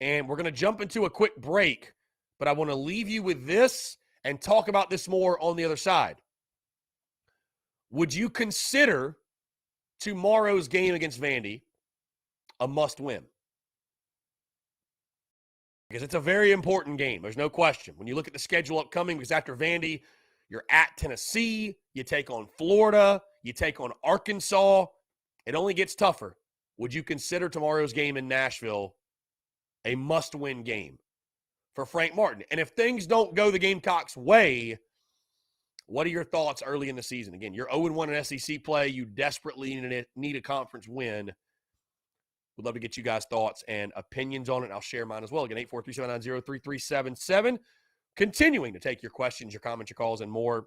And we're going to jump into a quick break, but I want to leave you with this and talk about this more on the other side. Would you consider tomorrow's game against Vandy a must-win? Because it's a very important game. There's no question. When you look at the schedule upcoming, because after Vandy, you're at Tennessee, you take on Florida, you take on Arkansas. It only gets tougher. Would you consider tomorrow's game in Nashville a must-win game for Frank Martin? And if things don't go the Gamecocks' way, what are your thoughts early in the season? Again, you're 0-1 in SEC play. You desperately need a conference win. We'd love to get you guys' thoughts and opinions on it. I'll share mine as well. Again, 843-790-3377. Continuing to take your questions, your comments, your calls, and more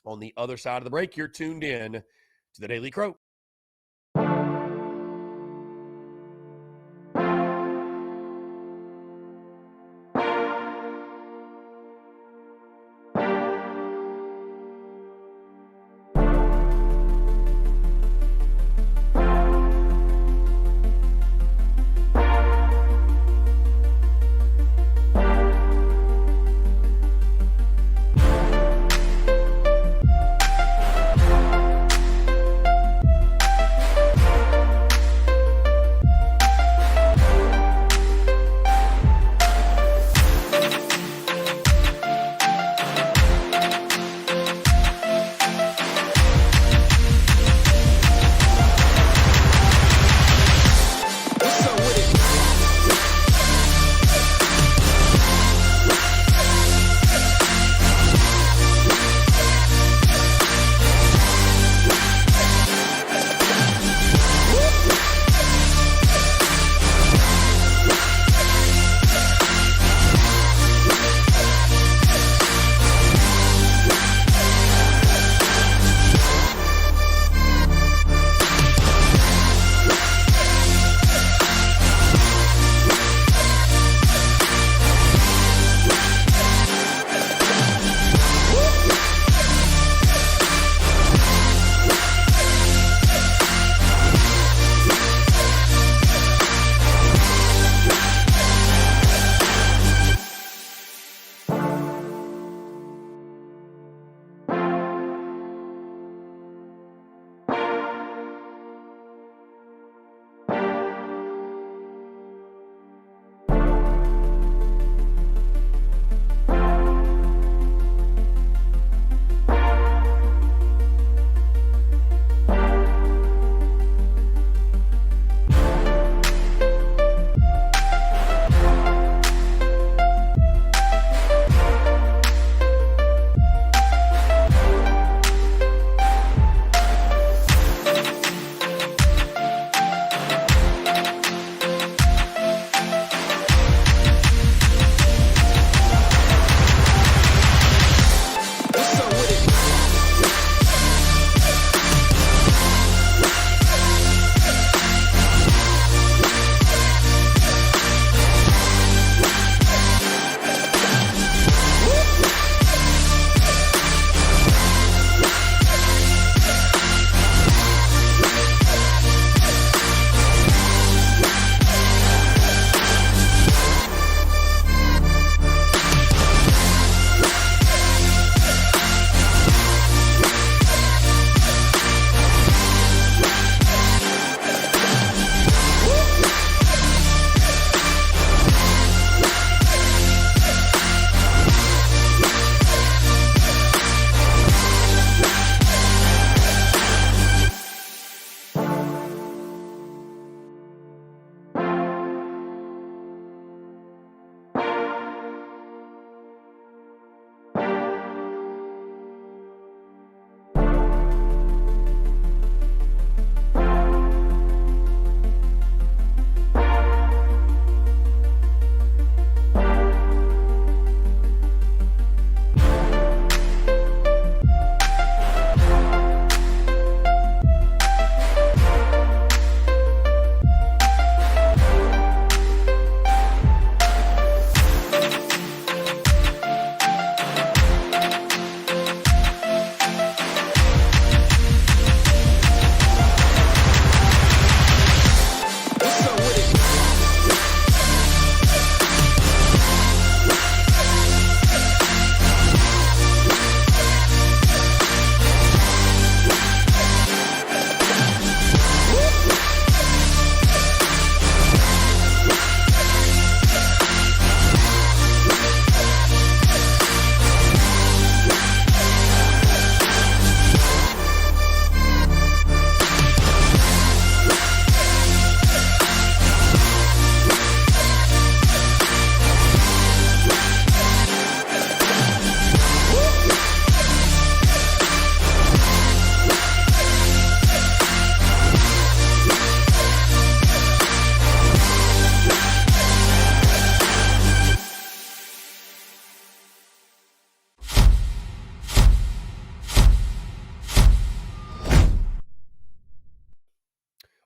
on the other side of the break. You're tuned in to the Daily Crow.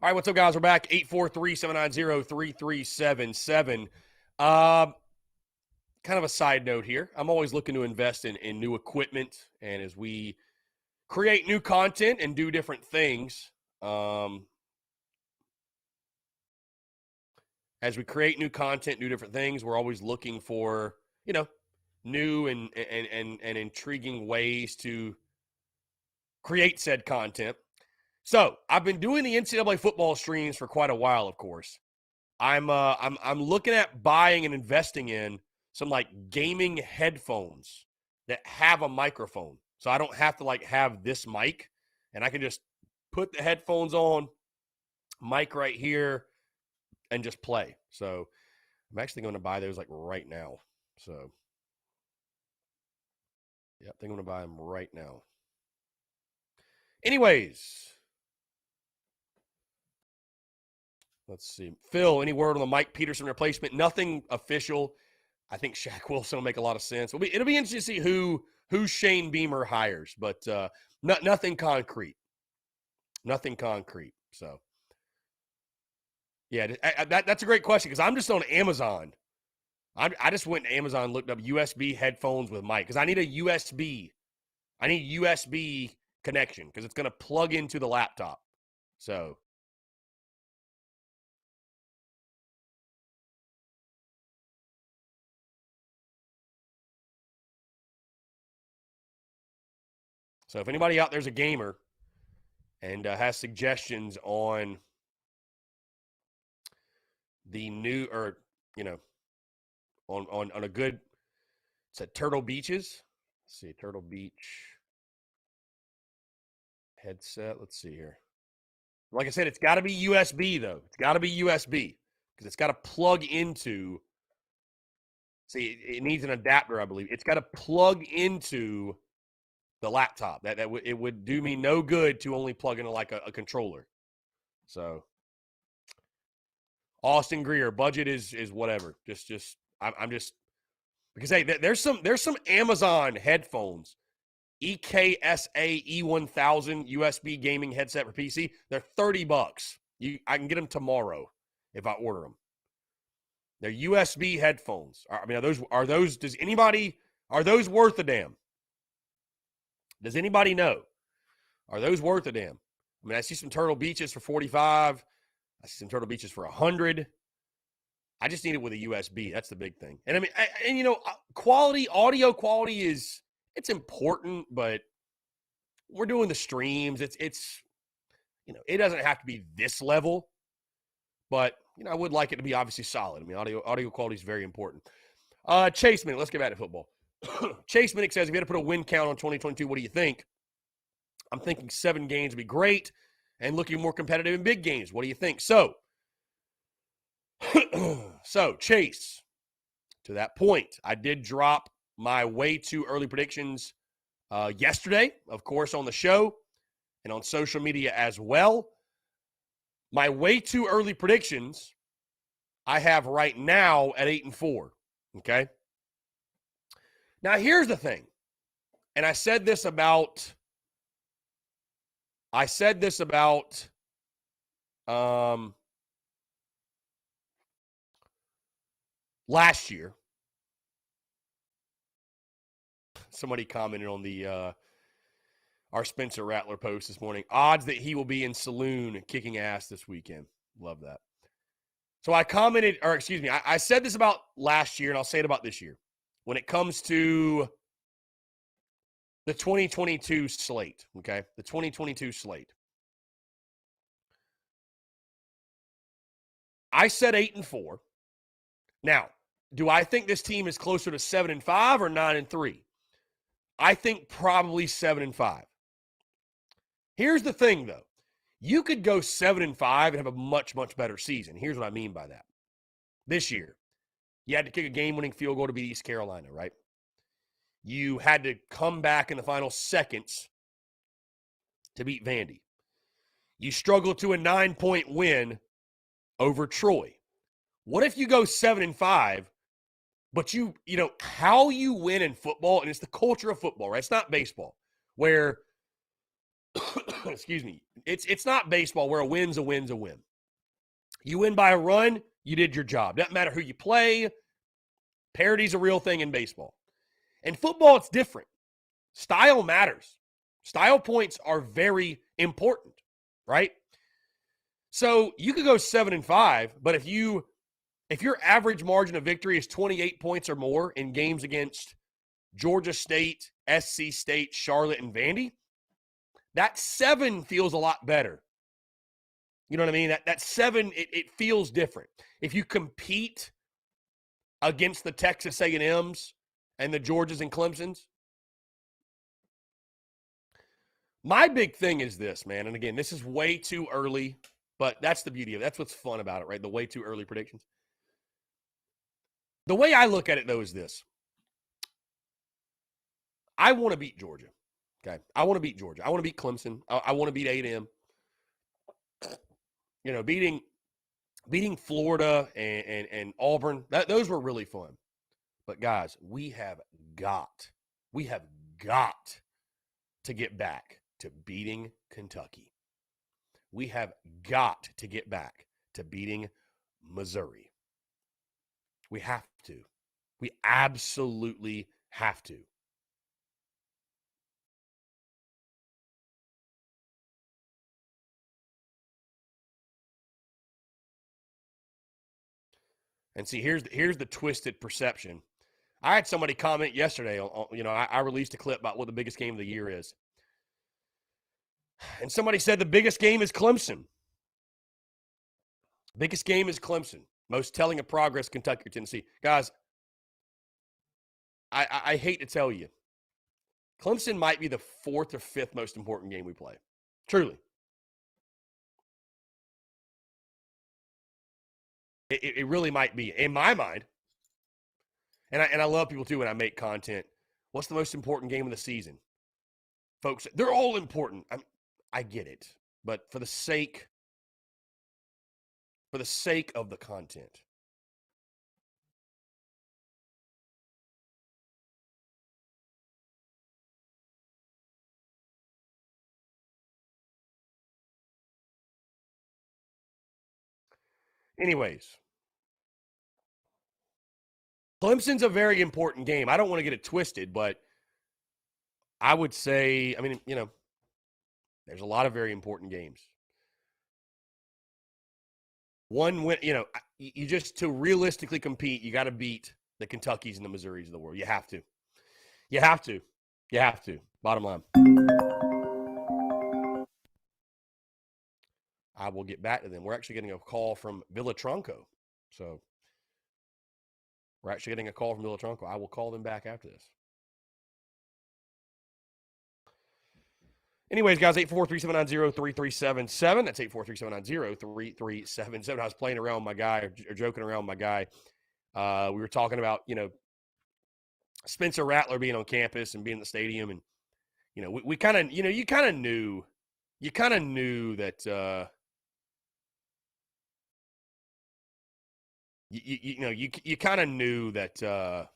All right, what's up, guys? We're back. 843-790-3377. Kind of a side note here. I'm always looking to invest in new equipment, and as we create new content and do different things, as we create new content, do different things, we're always looking for, new and intriguing ways to create said content. So I've been doing the NCAA football streams for quite a while, of course. I'm looking at buying and investing in some like gaming headphones that have a microphone. So I don't have to like have this mic, and I can just put the headphones on, mic right here, and just play. So I'm actually going to buy those like right now. So yeah, I think I'm going to buy them right now. Anyways, let's see. Phil, any word on the Mike Peterson replacement? Nothing official. I think Shaq Wilson will make a lot of sense. It'll be interesting to see who Shane Beamer hires, but nothing concrete. Nothing concrete. So, yeah, that's a great question because I'm just on Amazon. I just went to Amazon and looked up USB headphones with mic because I need a USB. I need USB connection because it's going to plug into the laptop. So if anybody out there's a gamer and has suggestions on the new or, on a good, it's at Turtle Beaches. Let's see, Turtle Beach headset. Let's see here. Like I said, it's got to be USB, though. It's got to be USB because it's got to plug into. See, it needs an adapter, I believe. It's got to plug into the laptop. It would do me no good to only plug into like a controller. So, Austin Greer, budget is whatever. I'm just because hey, there's some Amazon headphones. EKSA E1000 USB gaming headset for PC. They're $30. I can get them tomorrow if I order them. They're USB headphones. Are those worth a damn? Does anybody know? Are those worth a damn? I mean, I see some Turtle Beaches for $45. I see some Turtle Beaches for $100. I just need it with a USB. That's the big thing. And I mean, audio quality it's important, but we're doing the streams. It doesn't have to be this level, but I would like it to be obviously solid. I mean, audio quality is very important. Chase Minnick, let's get back to football. Chase Minnick says, if you had to put a win count on 2022, what do you think? I'm thinking 7 games would be great and looking more competitive in big games. What do you think? So Chase, to that point, I did drop my way too early predictions yesterday, of course, on the show and on social media as well. My way too early predictions I have right now at 8-4. Okay. Now here's the thing, and I said this about last year. Somebody commented on the our Spencer Rattler post this morning. Odds that he will be in Saloon kicking ass this weekend. Love that. So I commented, or excuse me, I said this about last year, and I'll say it about this year. When it comes to the 2022 slate, okay? The 2022 slate. I said 8-4. Now, do I think this team is closer to 7-5 or 9-3? I think probably 7-5. Here's the thing, though. You could go 7-5 and have a much, much better season. Here's what I mean by that. This year, you had to kick a game-winning field goal to beat East Carolina, right? You had to come back in the final seconds to beat Vandy. You struggled to a 9-point win over Troy. What if you go 7-5, but how you win in football, and it's the culture of football, right? It's not baseball, where excuse me, it's not baseball where a win's a win's a win. You win by a run, you did your job. Doesn't matter who you play. Parity's a real thing in baseball. In football, it's different. Style matters. Style points are very important, right? So you could go 7-5, but if your average margin of victory is 28 points or more in games against Georgia State, SC State, Charlotte, and Vandy, that 7 feels a lot better. You know what I mean? That 7, it feels different. If you compete against the Texas A&Ms and the Georgias and Clemsons, my big thing is this, man. And again, this is way too early, but that's the beauty of it. That's what's fun about it, right? The way too early predictions. The way I look at it, though, is this. I want to beat Georgia. Okay. I want to beat Georgia. I want to beat Clemson. I want to beat A&M. You know, beating Florida and Auburn, those were really fun. But guys, we have got to get back to beating Kentucky. We have got to get back to beating Missouri. We have to. We absolutely have to. And see, here's the twisted perception. I had somebody comment yesterday on I released a clip about what the biggest game of the year is. And somebody said the biggest game is Clemson. Biggest game is Clemson. Most telling of progress, Kentucky or Tennessee. Guys, I hate to tell you, Clemson might be the 4th or 5th most important game we play. Truly. It really might be, in my mind. And I love people, too, when I make content. What's the most important game of the season? Folks, they're all important. I get it. But for the sake of the content. Anyways, Clemson's a very important game. I don't want to get it twisted, but I would say, there's a lot of very important games. One win, you just, to realistically compete, you got to beat the Kentuckys and the Missouris of the world. You have to. You have to. You have to. Bottom line. I will get back to them. We're actually getting a call from Villatronco. So we're actually getting a call from Villatronco. I will call them back after this. Anyways, guys, 843-790-3377. That's 843-790-3377. I was playing around with my guy, or joking around with my guy. We were talking about, Spencer Rattler being on campus and being in the stadium. And, we kind of, you kind of knew that, you kind of knew that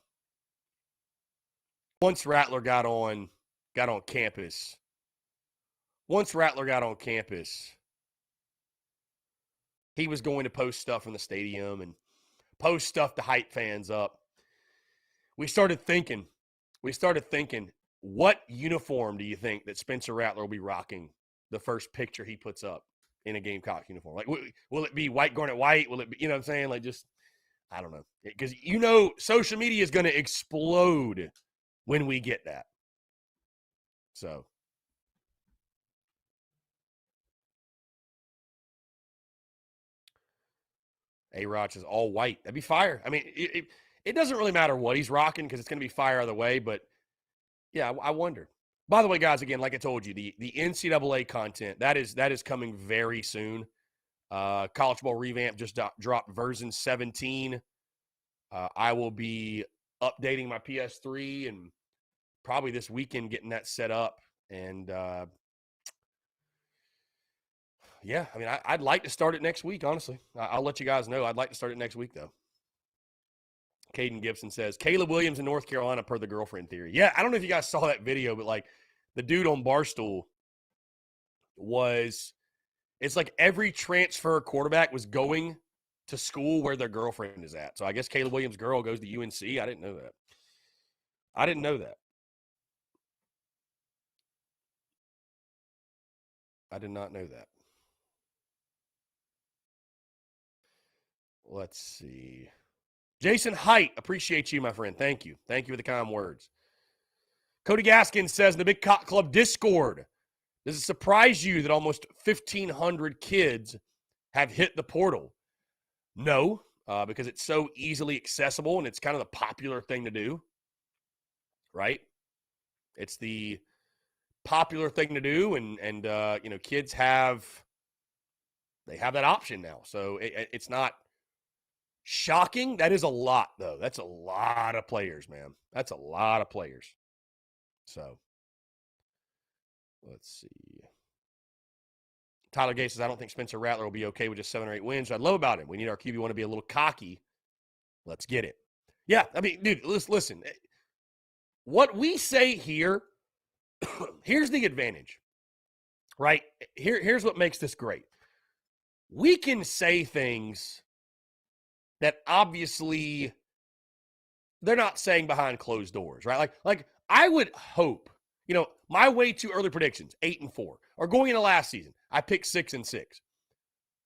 once Rattler got on campus, he was going to post stuff in the stadium and post stuff to hype fans up. We started thinking, what uniform do you think that Spencer Rattler will be rocking the first picture he puts up in a Gamecock uniform? Like, will it be white, garnet white? Will it be, you know what I'm saying? Like, just, I don't know. Because, social media is going to explode when we get that. So. A-Rod is all white. That'd be fire. I mean, it doesn't really matter what he's rocking because it's going to be fire either way. But, yeah, I wonder. By the way, guys, again, like I told you, the NCAA content, that is coming very soon. College Ball Revamp just dropped version 17. I will be updating my PS3 and probably this weekend getting that set up. And, yeah, I mean, I'd like to start it next week, honestly. I'll let you guys know. I'd like to start it next week, though. Caden Gibson says, Caleb Williams in North Carolina per the girlfriend theory. Yeah, I don't know if you guys saw that video, but, like, the dude on Barstool was it's like every transfer quarterback was going to school where their girlfriend is at. So I guess Caleb Williams' girl goes to UNC. I didn't know that. I didn't know that. I did not know that. Let's see. Jason Height, appreciate you, my friend. Thank you. Thank you for the kind words. Cody Gaskin says in the Big Cock Club Discord, does it surprise you that almost 1,500 kids have hit the portal? No, because it's so easily accessible and it's kind of the popular thing to do, right? It's the popular thing to do, and kids have that option now. So it's not shocking. That is a lot, though. That's a lot of players, man. That's a lot of players. So let's see. Tyler Gay says, I don't think Spencer Rattler will be okay with just 7 or 8 wins. I'd love about him. We need our QB1 to be a little cocky. Let's get it. Yeah, I mean, dude, listen. What we say here, here's the advantage, right? Here's what makes this great. We can say things that obviously they're not saying behind closed doors, right? Like I would hope, my way too early predictions, 8-4, or going into last season, I picked 6-6.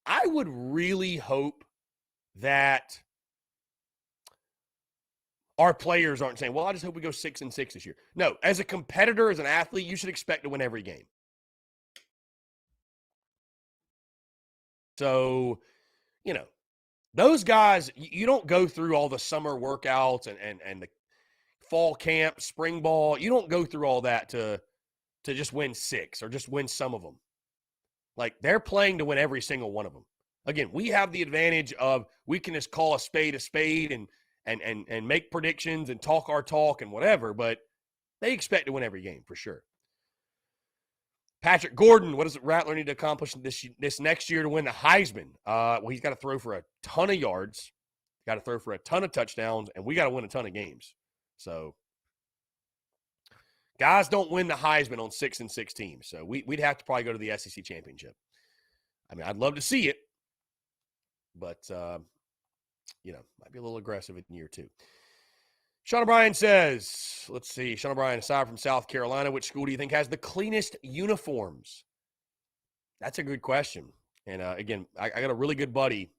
I would really hope that our players aren't saying, well, I just hope we go 6-6 this year. No, as a competitor, as an athlete, you should expect to win every game. So, those guys, you don't go through all the summer workouts and the fall camp, spring ball. You don't go through all that to just win 6 or just win some of them. Like, they're playing to win every single one of them. Again, we have the advantage of we can just call a spade and make predictions and talk our talk and whatever, but they expect to win every game for sure. Patrick Gordon, what does Rattler need to accomplish this next year to win the Heisman? Well, he's got to throw for a ton of yards, got to throw for a ton of touchdowns, and we got to win a ton of games. So, guys don't win the Heisman on 6-6 teams. So, we'd have to probably go to the SEC championship. I mean, I'd love to see it, but, might be a little aggressive in year 2. Sean O'Brien says, let's see, Sean O'Brien, aside from South Carolina, which school do you think has the cleanest uniforms? That's a good question. And, again, I got a really good buddy.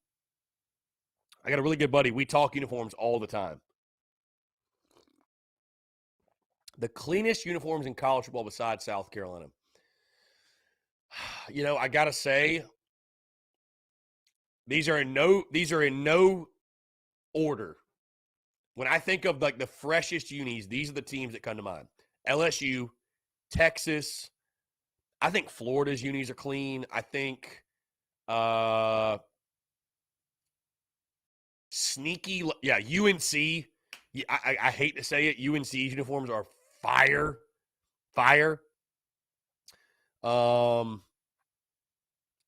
We talk uniforms all the time. The cleanest uniforms in college football besides South Carolina. I got to say, these are in no order. When I think of like the freshest unis, these are the teams that come to mind. LSU, Texas. I think Florida's unis are clean. I think sneaky, UNC. Yeah, I hate to say it, UNC's uniforms are fire.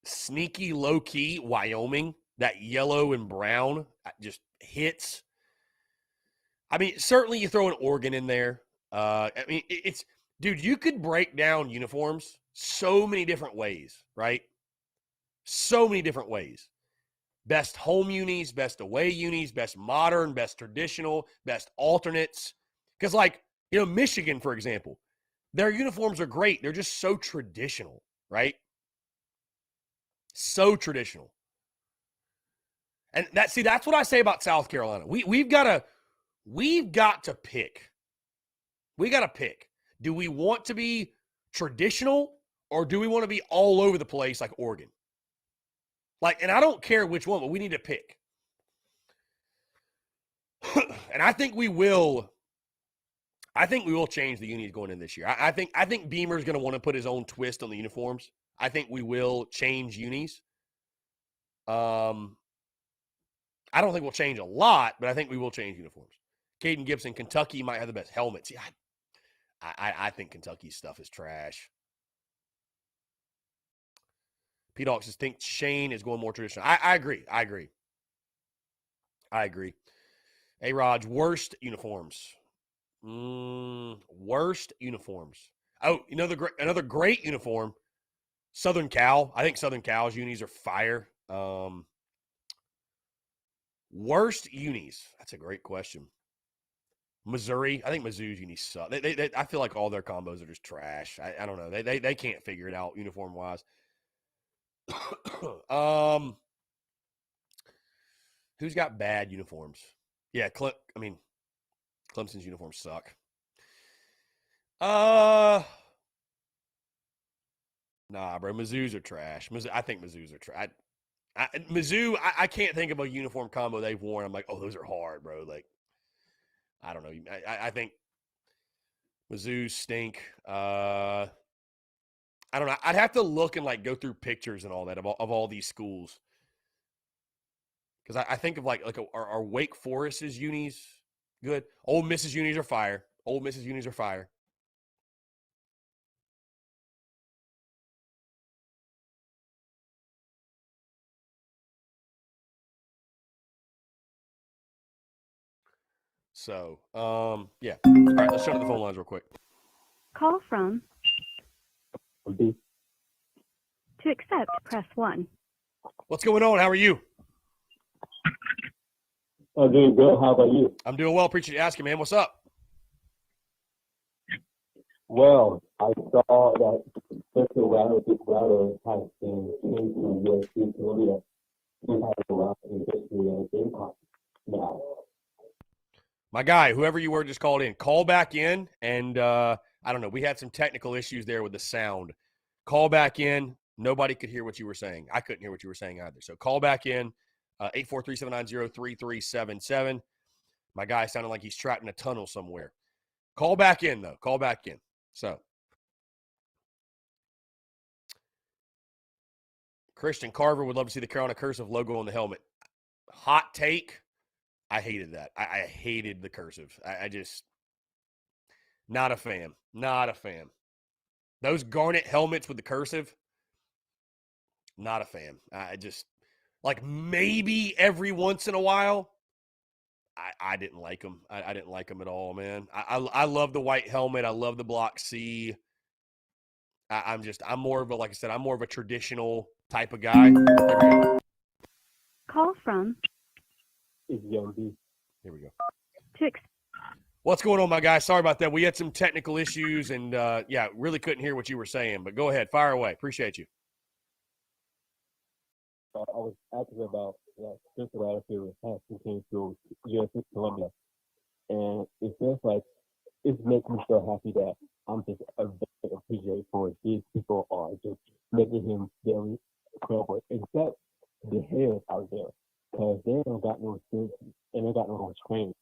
Sneaky, low-key, Wyoming. That yellow and brown just hits. I mean, certainly you throw an Oregon in there. Dude, you could break down uniforms so many different ways, right? So many different ways. Best home unis, best away unis, best modern, best traditional, best alternates. Because, Michigan, for example, their uniforms are great. They're just so traditional, right? So traditional. And that's what I say about South Carolina. We've got to pick. We got to pick. Do we want to be traditional or do we want to be all over the place like Oregon? And I don't care which one, but we need to pick. And I think we will change the unis going in this year. I think Beamer's going to want to put his own twist on the uniforms. I think we will change unis. I don't think we'll change a lot, but I think we will change uniforms. Caden Gibson, Kentucky might have the best helmets. Yeah, I think Kentucky's stuff is trash. Pete Hawks says, think Shane is going more traditional. I agree. Hey, Raj, worst uniforms. Worst uniforms. Oh, another great uniform. Southern Cal. I think Southern Cal's unis are fire. Worst unis. That's a great question. Missouri. I think Mizzou's unis suck. I feel like all their combos are just trash. I don't know. They can't figure it out uniform wise. Who's got bad uniforms? Yeah, Clemson's uniforms suck. Nah, bro. Mizzou's are trash. I think Mizzou's are trash. Mizzou, I can't think of a uniform combo they've worn. I'm like, oh, those are hard, bro. Like, I don't know. I think Mizzou stink. I don't know. I'd have to look and like go through pictures and all that of all these schools. Because I think of like our Wake Forest's unis good. Ole Miss's unis are fire. Ole Miss's unis are fire. So, yeah. All right, let's shut up the phone lines real quick. Call from. To accept, press 1. What's going on? How are you? I'm doing good. How about you? I'm doing well. Appreciate you asking, man. What's up? Well, I saw that Spencer Rattler has been changed to USC Columbia. He has a lot in history and Gamecock now. My guy, whoever you were just called in, call back in. And I don't know. We had some technical issues there with the sound. Call back in. Nobody could hear what you were saying. I couldn't hear what you were saying either. So call back in. 843-790-3377. My guy sounded like he's trapped in a tunnel somewhere. Call back in, though. Call back in. So, Christian Carver would love to see the Carolina Cursive logo on the helmet. Hot take. I hated that. I hated the cursive. I just, not a fan. Not a fan. Those garnet helmets with the cursive, not a fan. I just, like maybe every once in a while, I didn't like them. I didn't like them at all, man. I love the white helmet. I love the block C. I'm more of a, like I said, I'm more of a traditional type of guy. There we go. Call from. It's Young B. Here we go. To What's going on, my guy? Sorry about that. We had some technical issues and, yeah, really couldn't hear what you were saying. But go ahead. Fire away. Appreciate you. I was asking about Spencer Rattler has came to USC Columbia. And it feels like it makes me so happy that I'm just very appreciative for these people are just making him very credible. Except the haters out there. Because they don't got no sense and they got no training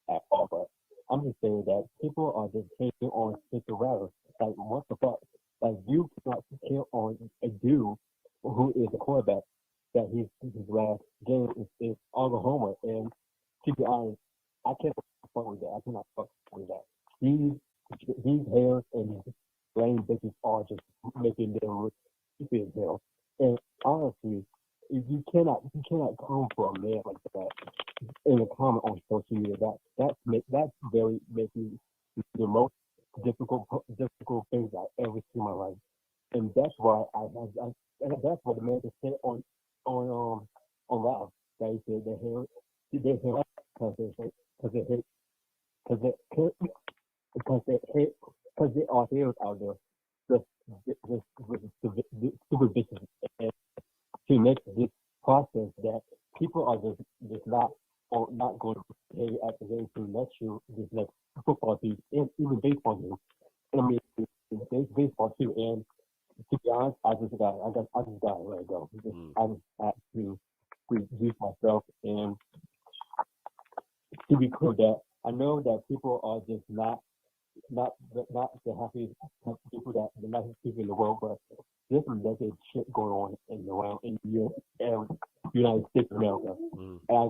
at all. But I'm just saying that people are just taking on Spencer Rattler. Like, what the fuck? Like, you cannot kill on a dude who is a quarterback that his last game is Oklahoma. And to be honest, I can't fuck with that. I cannot fuck with that. These haters and these lame bitches are just making them look stupid as hell. And honestly, you cannot come for a man like that in a comment on social media. That's very making the most difficult things I ever seen in my life, and that's why that's what the man just said on Rattler. They said they hate because they are heroes out there, the super bitches. And to make this process that people are just not going to pay at the game to let you just like football teams and even baseball games. I mean, baseball too. And to be honest, I just gotta let it go. I just have to reduce myself. And to be clear, that I know that people are just not the happiest people that the nicest people in the world, but there's some naked shit going on in the world in the United States of America. And I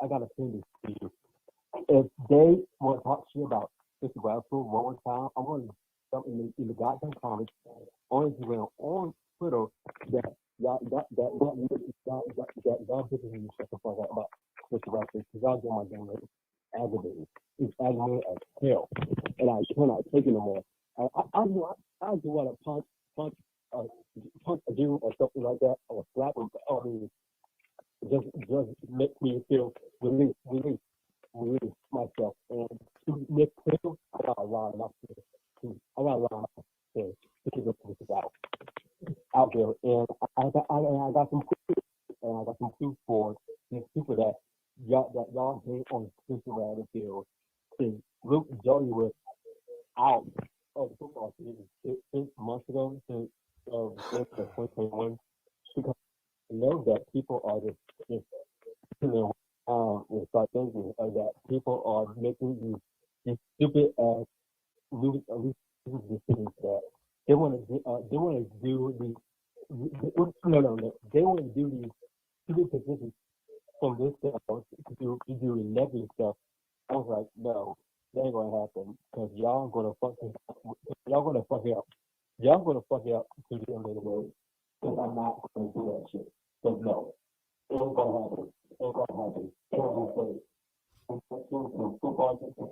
gotta say this to you. If they want to talk shit about Mr. Rattler one more time, I'm going to jump in the goddamn comments on Instagram, on Twitter, that y'all bitches need to shut the fuck up about Mr. Rattler, because y'all get my damn aggravated. It's aggravating as hell, and I cannot take it no more. I just want to punch punch a dude or something like that, or slap him. I mean, just makes me feel release myself. And to Nick Pickle, I got a lot of my to keep this out there. And I got some clues for these people that y'all hate on Cincinnati field. Luke Jody was out of the football season 6 months ago, since the 2021, because I know that people are just and start thinking that people are making these stupid losing decisions that they want to do these they want to do these stupid positions from this standpoint to do negative stuff. I was like, no, that ain't gonna happen, because y'all gonna fuck it up. Y'all gonna fuck it up to the end of the road. Because I'm not gonna do that shit. So no, it ain't gonna happen. It ain't gonna happen. It ain't gonna happen.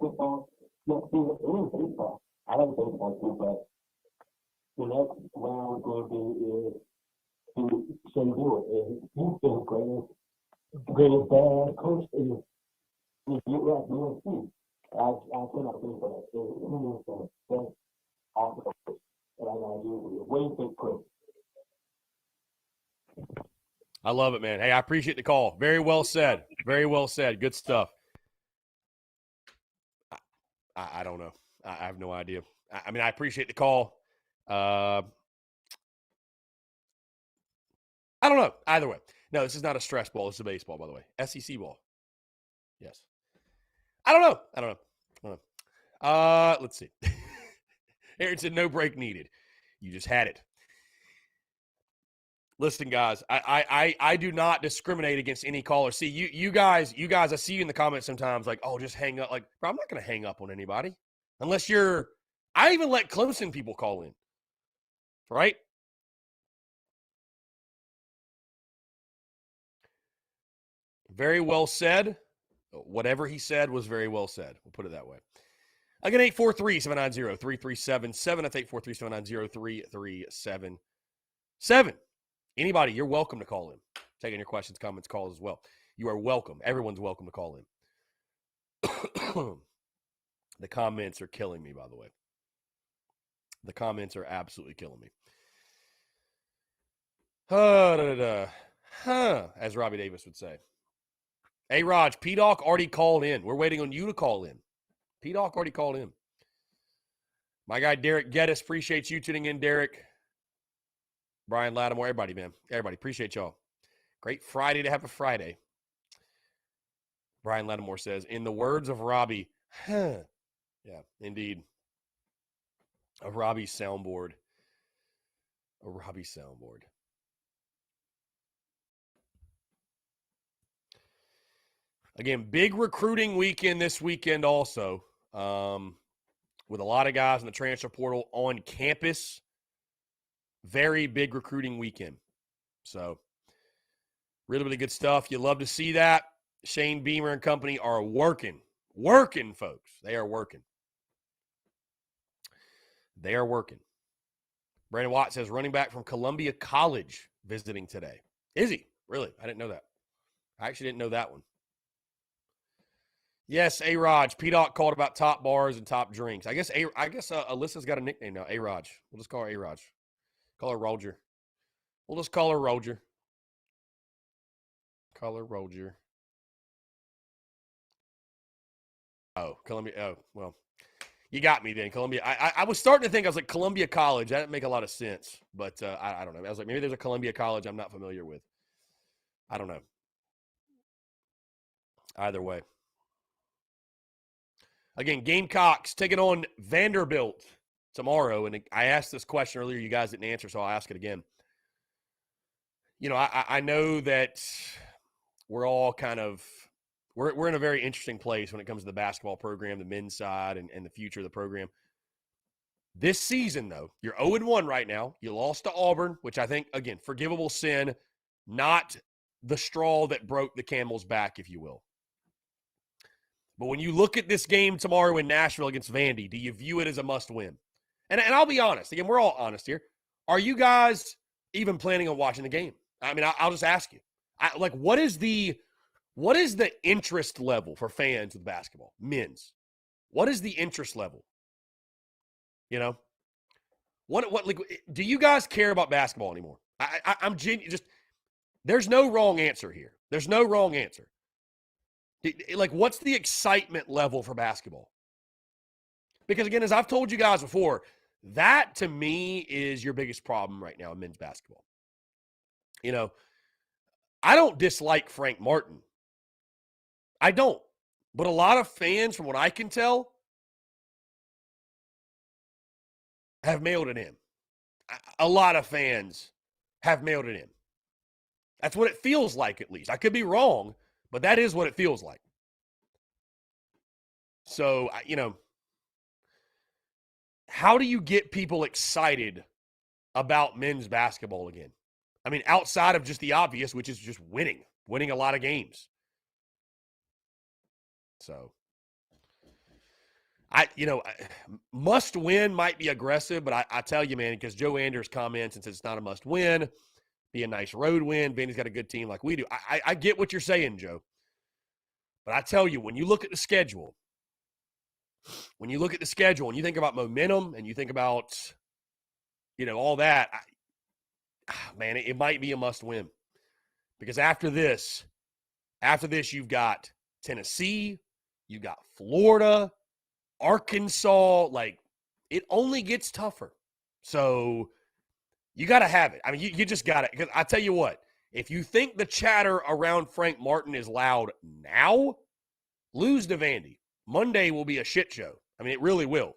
Football. No, it is baseball. I like baseball too, but the next round going to be to Shea Stewart. He's been the greatest bad coach in USC. I cannot think of it. He is the best offensive coach that I gotta do. Way big coach. I love it, man. Hey, I appreciate the call. Very well said. Very well said. Good stuff. I don't know. I have no idea. I mean, I appreciate the call. I don't know. Either way. No, this is not a stress ball. This is a baseball, by the way. SEC ball. Yes. I don't know. Let's see. Aaron said no break needed. You just had it. Listen, guys, I do not discriminate against any caller. See, you guys, I see you in the comments sometimes like, oh, just hang up. Like, bro, I'm not going to hang up on anybody unless I even let Clemson people call in, right? Very well said. Whatever he said was very well said. We'll put it that way. Again, 843-790-3377. That's 843-790-3377. Anybody, you're welcome to call in. Taking your questions, comments, calls as well. You are welcome. Everyone's welcome to call in. The comments are killing me, by the way. The comments are absolutely killing me. As Robbie Davis would say. Hey, Raj, P-Doc already called in. We're waiting on you to call in. P-Doc already called in. My guy, Derek Geddes, appreciates you tuning in, Derek. Brian Lattimore, everybody, man. Everybody, appreciate y'all. Great Friday to have a Friday. Brian Lattimore says, in the words of Robbie, Yeah, indeed. A Robbie soundboard. Again, big recruiting weekend this weekend also, with a lot of guys in the transfer portal on campus. Very big recruiting weekend. So, really, really good stuff. You love to see that. Shane Beamer and company are working, folks. They are working. Brandon Watt says, running back from Columbia College visiting today. Is he? Really? I didn't know that. I actually didn't know that one. Yes, A-Raj. P-Doc called about top bars and top drinks. I guess Alyssa's got a nickname now, A-Raj. We'll just call her A-Raj. Call her Roger. We'll just call her Roger. Oh, Columbia. Oh, well. You got me then, Columbia. I was starting to think, I was like, Columbia College. That didn't make a lot of sense. But I don't know. I was like, maybe there's a Columbia College I'm not familiar with. I don't know. Either way. Again, Gamecocks taking on Vanderbilt tomorrow. And I asked this question earlier. You guys didn't answer, so I'll ask it again. You know, I know that we're all kind of we're in a very interesting place when it comes to the basketball program, the men's side, and the future of the program. This season, though, you're 0-1 right now. You lost to Auburn, which I think, again, forgivable sin, not the straw that broke the camel's back, if you will. But when you look at this game tomorrow in Nashville against Vandy, do you view it as a must-win? And I'll be honest. Again, we're all honest here. Are you guys even planning on watching the game? I mean, I'll just ask you. What is the interest level for fans with basketball, men's? What is the interest level? You know, what like, do you guys care about basketball anymore? I'm just. There's no wrong answer here. There's no wrong answer. Like, what's the excitement level for basketball? Because, again, as I've told you guys before, that to me is your biggest problem right now in men's basketball. You know, I don't dislike Frank Martin. I don't. But a lot of fans, from what I can tell, have mailed it in. A lot of fans have mailed it in. That's what it feels like, at least. I could be wrong, but that is what it feels like. So, you know, how do you get people excited about men's basketball again? I mean, outside of just the obvious, which is just winning a lot of games. So, must win might be aggressive, but I tell you, man, because Joe Anders comments and says it's not a must win, be a nice road win. Benny's got a good team like we do. I get what you're saying, Joe. But I tell you, when you look at the schedule, and you think about momentum and you think about, all that, man, it might be a must win. Because after this, you've got Tennessee, you've got Florida, Arkansas. Like, it only gets tougher. So you got to have it. I mean, you just got it. Because I tell you what, if you think the chatter around Frank Martin is loud now, lose to Vandy. Monday will be a shit show. I mean, it really will.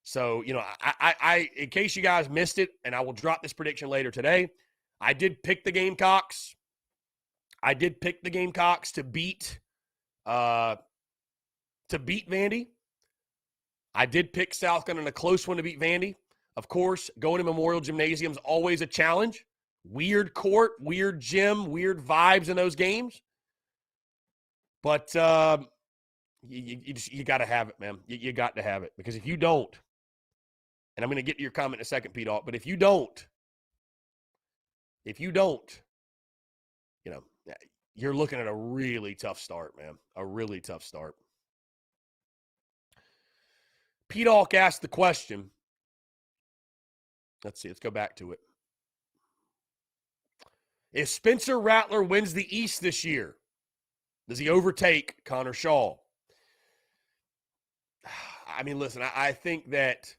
So, I in case you guys missed it, and I will drop this prediction later today, I did pick the Gamecocks. To beat Vandy. I did pick South Carolina in a close one to beat Vandy. Of course, going to Memorial Gymnasium is always a challenge. Weird court, weird gym, weird vibes in those games. But you got to have it, man. You got to have it. Because if you don't, and I'm going to get to your comment in a second, Pete Alt, but if you don't, you're looking at a really tough start, man. A really tough start. Pete Alt asked the question. Let's see. Let's go back to it. If Spencer Rattler wins the East this year, does he overtake Connor Shaw? I mean, listen, I think that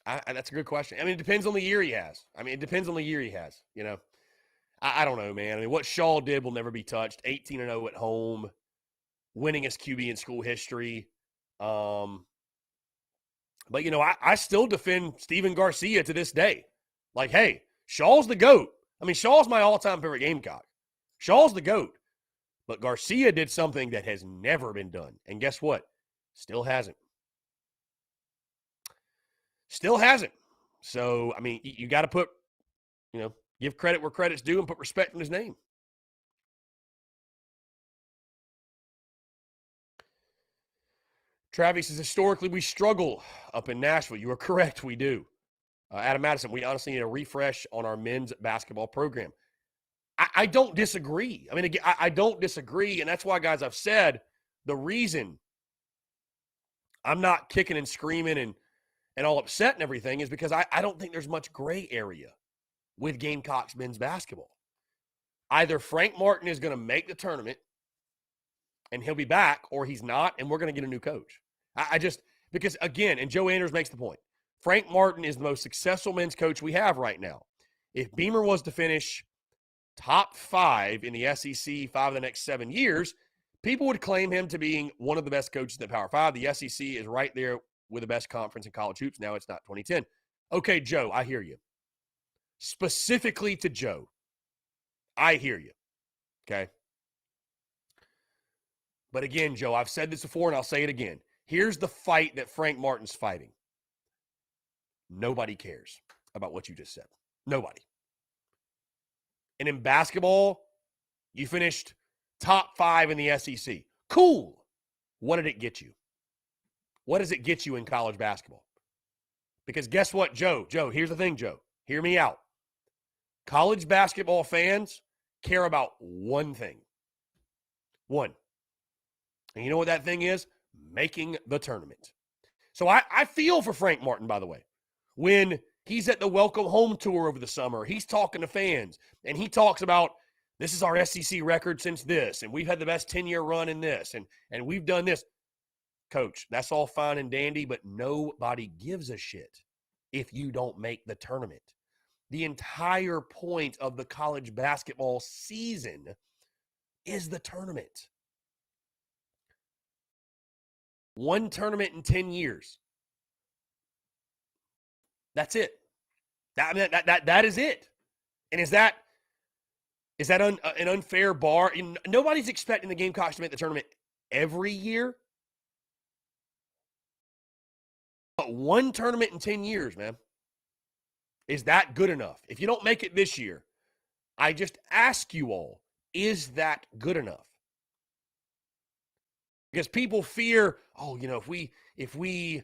that's a good question. I mean, it depends on the year he has. I don't know, man. I mean, what Shaw did will never be touched. 18-0 at home, winningest QB in school history. But, I still defend Steven Garcia to this day. Like, hey, Shaw's the GOAT. I mean, Shaw's my all-time favorite Gamecock. Shaw's the GOAT. But Garcia did something that has never been done. And guess what? Still hasn't. So, I mean, you got to put, give credit where credit's due and put respect in his name. Travis says, historically, we struggle up in Nashville. You are correct. We do. Adam Madison, we honestly need a refresh on our men's basketball program. I don't disagree. I mean, again, I don't disagree. And that's why, guys, I've said the reason I'm not kicking and screaming and all upset and everything is because I don't think there's much gray area with Gamecocks men's basketball. Either Frank Martin is going to make the tournament and he'll be back, or he's not, and we're going to get a new coach. Because, again, and Joe Anders makes the point, Frank Martin is the most successful men's coach we have right now. If Beamer was to finish top 5 in the SEC 5 of the next 7 years, people would claim him to being one of the best coaches in the Power 5. The SEC is right there with the best conference in college hoops. Now it's not 2010. Okay, Joe, I hear you. Specifically to Joe, I hear you. Okay? But again, Joe, I've said this before and I'll say it again. Here's the fight that Frank Martin's fighting. Nobody cares about what you just said. Nobody. And in basketball, you finished top 5 in the SEC. Cool. What did it get you? What does it get you in college basketball? Because guess what, Joe? Joe, here's the thing, Joe. Hear me out. College basketball fans care about one thing. One. And you know what that thing is? Making the tournament. So I feel for Frank Martin, by the way. When he's at the Welcome Home Tour over the summer, he's talking to fans, and he talks about, this is our SEC record since this, and we've had the best 10-year run in this, and we've done this. Coach, that's all fine and dandy, but nobody gives a shit if you don't make the tournament. The entire point of the college basketball season is the tournament. One tournament in 10 years. That's it. That is it. And is that an unfair bar? Nobody's expecting the Gamecocks to make the tournament every year. But one tournament in 10 years, man. Is that good enough? If you don't make it this year, I just ask you all, is that good enough? Because people fear, if we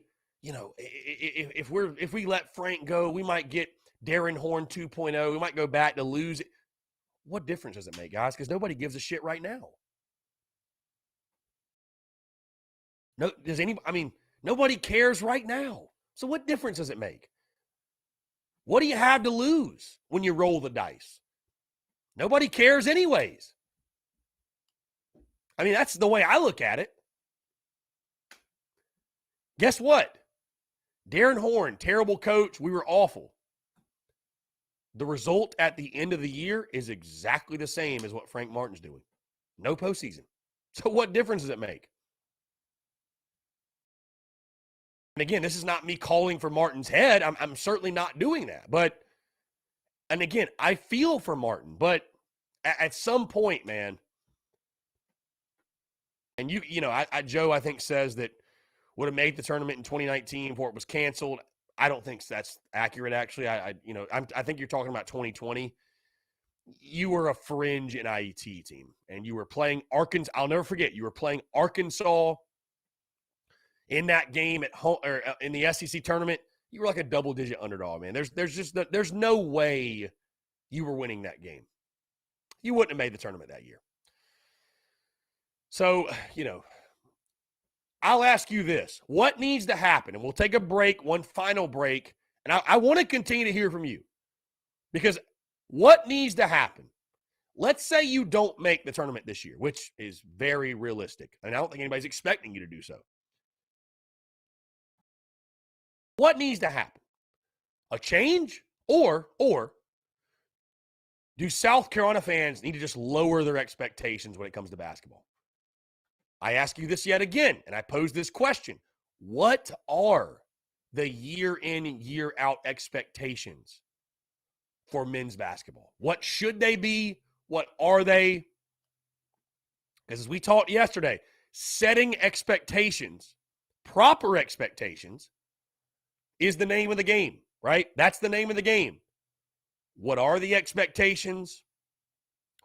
let Frank go, we might get Darren Horn 2.0. We might go back to lose it. What difference does it make, guys? Because nobody gives a shit right now. Nobody cares right now. So what difference does it make? What do you have to lose when you roll the dice? Nobody cares anyways. That's the way I look at it. Guess what? Darren Horn, terrible coach. We were awful. The result at the end of the year is exactly the same as what Frank Martin's doing. No postseason. So what difference does it make? And again, this is not me calling for Martin's head. I'm certainly not doing that. And again, I feel for Martin, but at some point, man, and Joe, I think, says that would have made the tournament in 2019 before it was canceled. I don't think that's accurate, actually. I think you're talking about 2020. You were a fringe NIT team, and you were playing Arkansas. I'll never forget. You were playing Arkansas in that game at home, or in the SEC tournament. You were like a double-digit underdog, man. There's no way you were winning that game. You wouldn't have made the tournament that year. So, I'll ask you this. What needs to happen? And we'll take a break, one final break. And I want to continue to hear from you. Because what needs to happen? Let's say you don't make the tournament this year, which is very realistic. And I don't think anybody's expecting you to do so. What needs to happen? A change? Or do South Carolina fans need to just lower their expectations when it comes to basketball? I ask you this yet again, and I pose this question. What are the year in and year out expectations for men's basketball? What should they be? What are they? Because as we talked yesterday, setting expectations, proper expectations, is the name of the game, right? That's the name of the game. What are the expectations?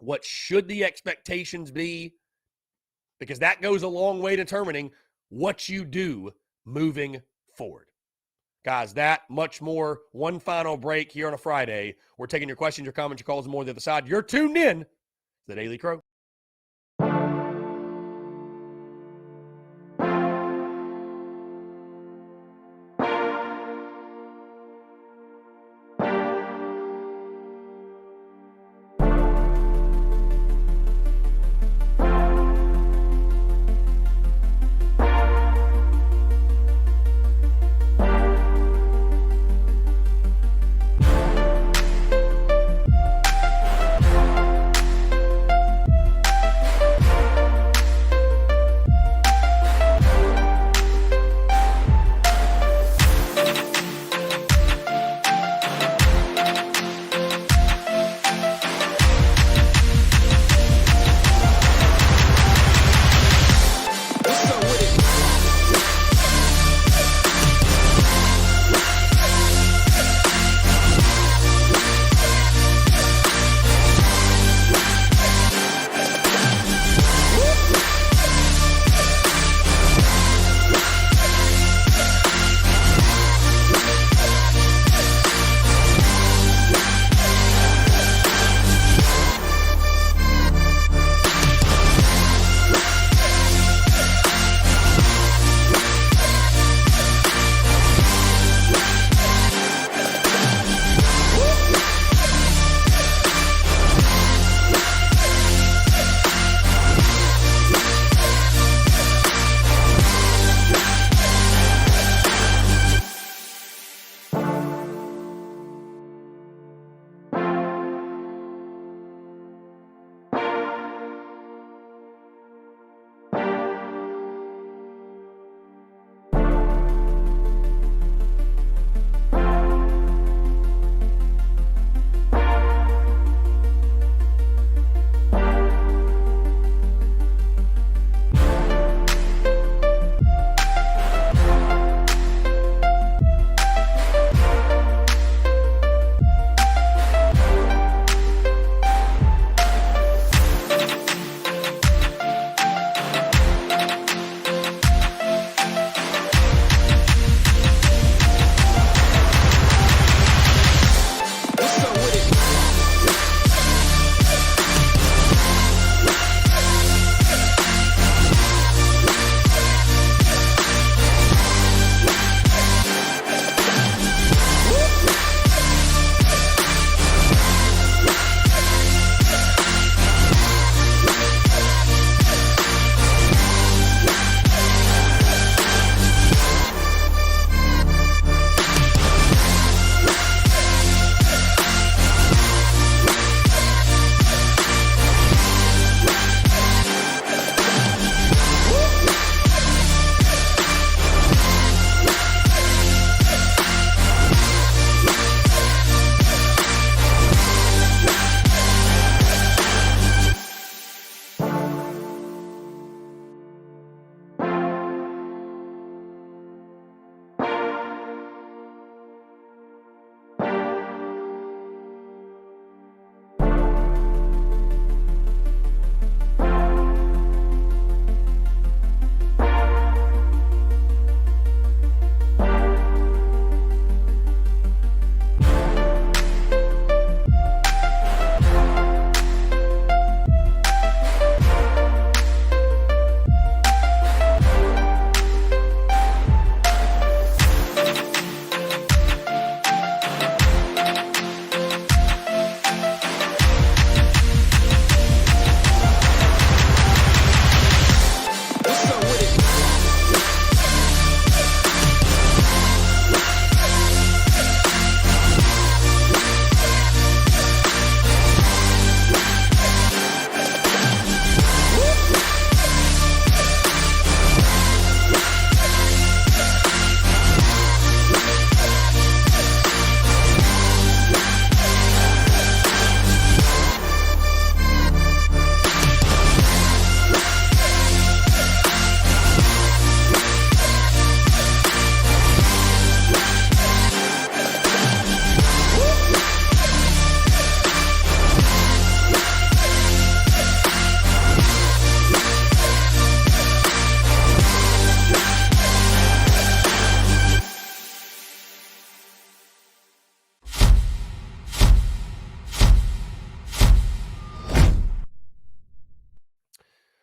What should the expectations be? Because that goes a long way determining what you do moving forward. Guys, that much more. One final break here on a Friday. We're taking your questions, your comments, your calls, and more on the other side. You're tuned in to the Daily Crow.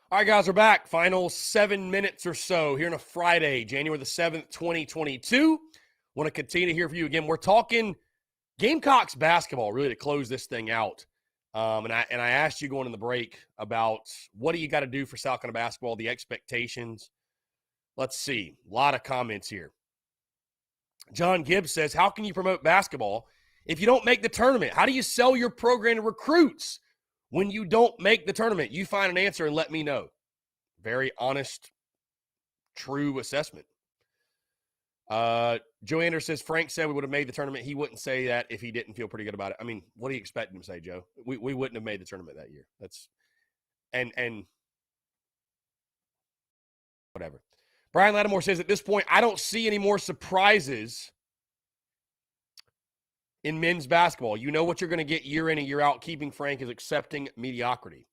All right, guys, we're back. Final 7 minutes or so here on a Friday, January the 7th, 2022. Want to continue to hear from you again. We're talking Gamecocks basketball, really, to close this thing out. And I asked you going in the break about what do you got to do for South Carolina basketball, the expectations. Let's see. A lot of comments here. John Gibbs says, how can you promote basketball if you don't make the tournament? How do you sell your program to recruits when you don't make the tournament? You find an answer and let me know. Very honest, true assessment. Joe Anders says, Frank said we would have made the tournament. He wouldn't say that if he didn't feel pretty good about it. I mean, what do you expect him to say, Joe? We wouldn't have made the tournament that year. That's and whatever. Brian Lattimore says, at this point, I don't see any more surprises in men's basketball. You know what you're going to get year in and year out. Keeping Frank is accepting mediocrity.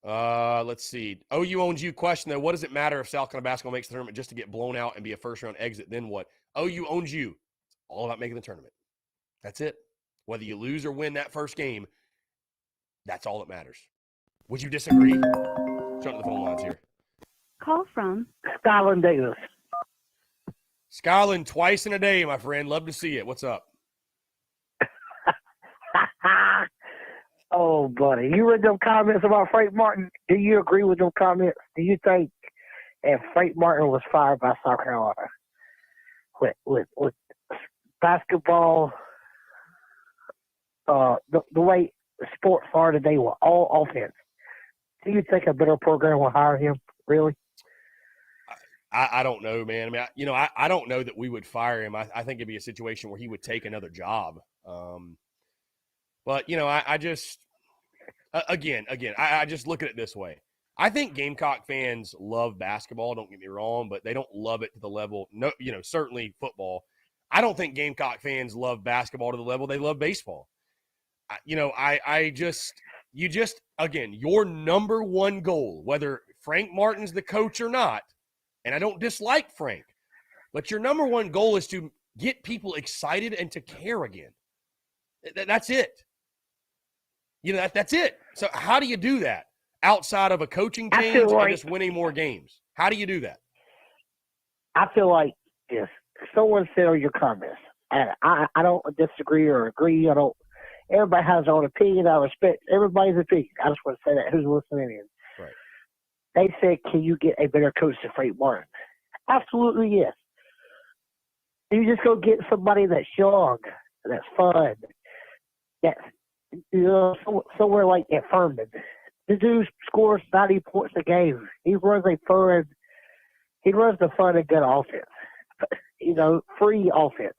Let's see. OU owns you question, though. What does it matter if South Carolina basketball makes the tournament just to get blown out and be a first-round exit? Then what? OU owns you. It's all about making the tournament. That's it. Whether you lose or win that first game, that's all that matters. Would you disagree? Shut up the phone lines here. Call from Skyland Davis. Skyland, twice in a day, my friend. Love to see it. What's up? Oh, buddy. You read them comments about Frank Martin? Do you agree with them comments? Do you think if Frank Martin was fired by South Carolina with basketball, the way sports are today with all offense, do you think a better program will hire him? Really? I don't know, man. I mean, I don't know that we would fire him. I think it'd be a situation where he would take another job. But, I just – again, I just look at it this way. I think Gamecock fans love basketball, don't get me wrong, but they don't love it to the level – certainly football. I don't think Gamecock fans love basketball to the level they love baseball. Again, your number one goal, whether Frank Martin's the coach or not, and I don't dislike Frank, but your number one goal is to get people excited and to care again. That's it. That's it. So how do you do that outside of a coaching change and just winning more games? How do you do that? I feel like if someone said your comments, and I don't disagree or agree. Everybody has their own opinion. I respect everybody's opinion. I just want to say that. Who's listening in? Right. They said, can you get a better coach than Frank Martin? Absolutely, yes. You just go get somebody that's young, that's fun, that's, somewhere like at Furman. The dude scores 90 points a game. He runs the fun and good offense. Free offense.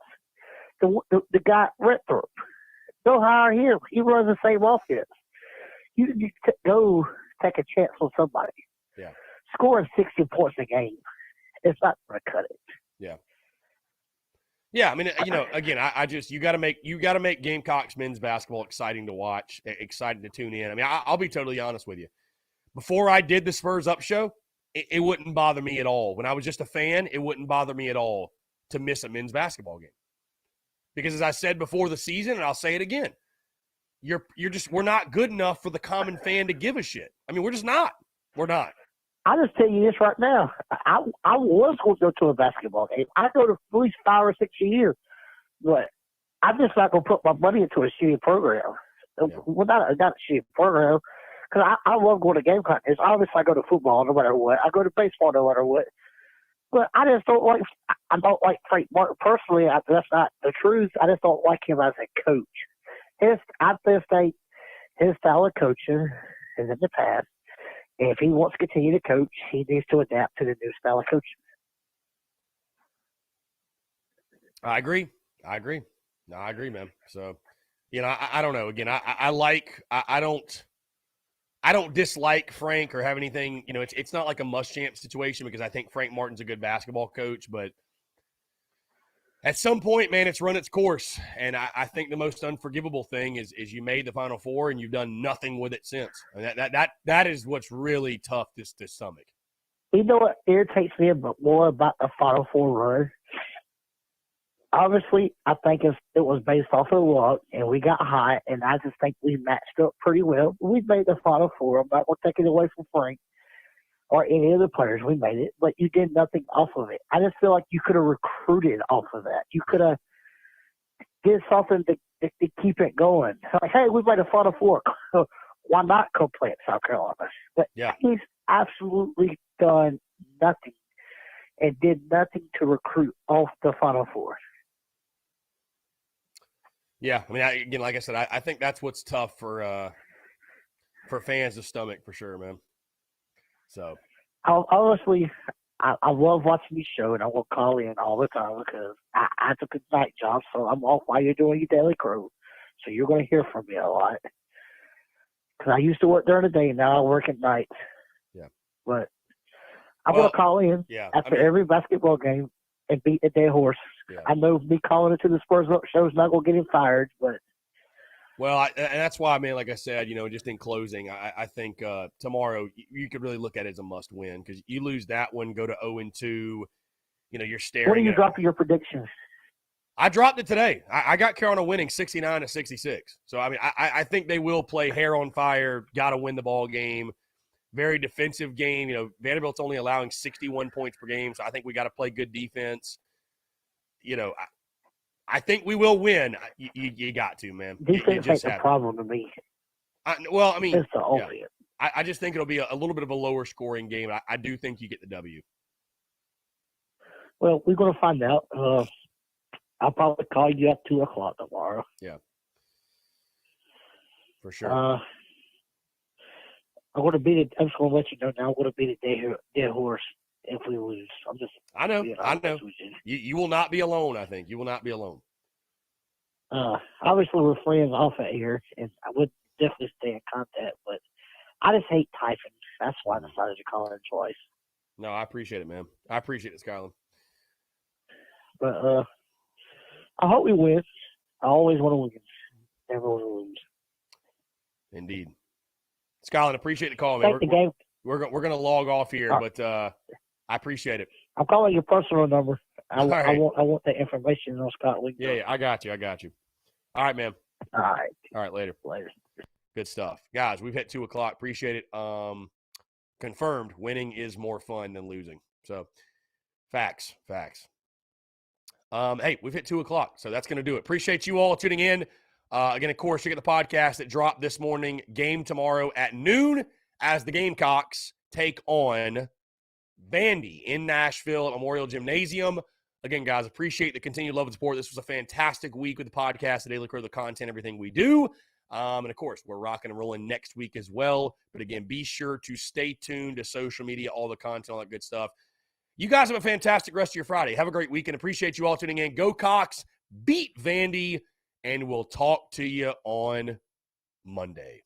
The guy, Rattler, go hire him. He runs the same offense. You go take a chance on somebody. Yeah. Scoring 60 points a game, it's not going to cut it. Yeah. Yeah, I mean, again, you got to make Gamecocks men's basketball exciting to watch, exciting to tune in. I mean, I'll be totally honest with you. Before I did the Spurs Up show, it wouldn't bother me at all. When I was just a fan, it wouldn't bother me at all to miss a men's basketball game. Because as I said before the season, and I'll say it again, we're not good enough for the common fan to give a shit. I mean, we're just not. We're not. I'll just tell you this right now. I was going to go to a basketball game. I go to at least 5 or 6 a year, but I'm just not going to put my money into a shitty program. Yeah. Well, not a shitty program, because I love going to Gamecock. It's obviously I go to football no matter what. I go to baseball no matter what. But I just don't like. I don't like Frank Martin personally. That's not the truth. I just don't like him as a coach. I just think his style of coaching is in the past. And if he wants to continue to coach, he needs to adapt to the new style of coaching. I agree. No, I agree, man. So, I don't know. Again, I don't dislike Frank or have anything. It's not like a must-champ situation because I think Frank Martin's a good basketball coach, but at some point, man, it's run its course. And I think the most unforgivable thing is you made the Final Four and you've done nothing with it since. And that is what's really tough to stomach. You know what irritates me more about the Final Four run? Obviously, I think it was based off of luck, and we got hot, and I just think we matched up pretty well. We made the Final Four. I'm not going to take it away from Frank or any other players. We made it, but you did nothing off of it. I just feel like you could have recruited off of that. You could have did something to keep it going. Like, hey, we made a Final Four. Why not go play at South Carolina? But he's absolutely done nothing and did nothing to recruit off the Final Four. Yeah, I mean, again, like I said, I think that's what's tough for fans to stomach for sure, man. So, honestly, I love watching your show, and I will call in all the time because I took a night job, so I'm off while you're doing your daily crew. So you're going to hear from me a lot. Because I used to work during the day, and now I work at night. Yeah. But I'm going to call in after every basketball game and beat the dead horse. Yeah. I know me calling into the Spurs show is not going to get him fired, but. Well, and that's why, man, like I said, just in closing, I think tomorrow you could really look at it as a must-win because you lose that one, go to 0-2, you're staring. What are you dropping your predictions? I dropped it today. I got Carolina winning 69-66. So, I mean, I think they will play hair on fire, got to win the ball game. Very defensive game. Vanderbilt's only allowing 61 points per game, so I think we got to play good defense. I think we will win. You got to, man. Defense ain't a problem to me. It's the obvious. I just think it'll be a little bit of a lower scoring game. I do think you get the W. Well, we're going to find out. I'll probably call you at 2 o'clock tomorrow. Yeah. For sure. I'm just going to let you know now. I'm going to beat a dead horse if we lose. I know. You will not be alone, I think. You will not be alone. Obviously, we're friends off of here, and I would definitely stay in contact, but I just hate typing. That's why I decided to call in twice. No, I appreciate it, man. I appreciate it, Skyland. But I hope we win. I always want to win. Never want to lose. Indeed. Skyland, appreciate the call, man. We're going to log off here, but I appreciate it. I'm calling your personal number. I want the information on Scott Lee. Yeah, I got you. All right, man. All right, later. Later. Good stuff. Guys, we've hit 2 o'clock. Appreciate it. Confirmed, winning is more fun than losing. So, facts. Hey, we've hit 2 o'clock, so that's going to do it. Appreciate you all tuning in. Again, of course, you get the podcast that dropped this morning. Game tomorrow at noon as the Gamecocks take on Vandy in Nashville at Memorial Gymnasium. Again, guys, appreciate the continued love and support. This was a fantastic week with the podcast, the Daily Crew, the content, everything we do. And, of course, we're rocking and rolling next week as well. But, again, be sure to stay tuned to social media, all the content, all that good stuff. You guys have a fantastic rest of your Friday. Have a great weekend. Appreciate you all tuning in. Go Cox, beat Vandy, and we'll talk to you on Monday.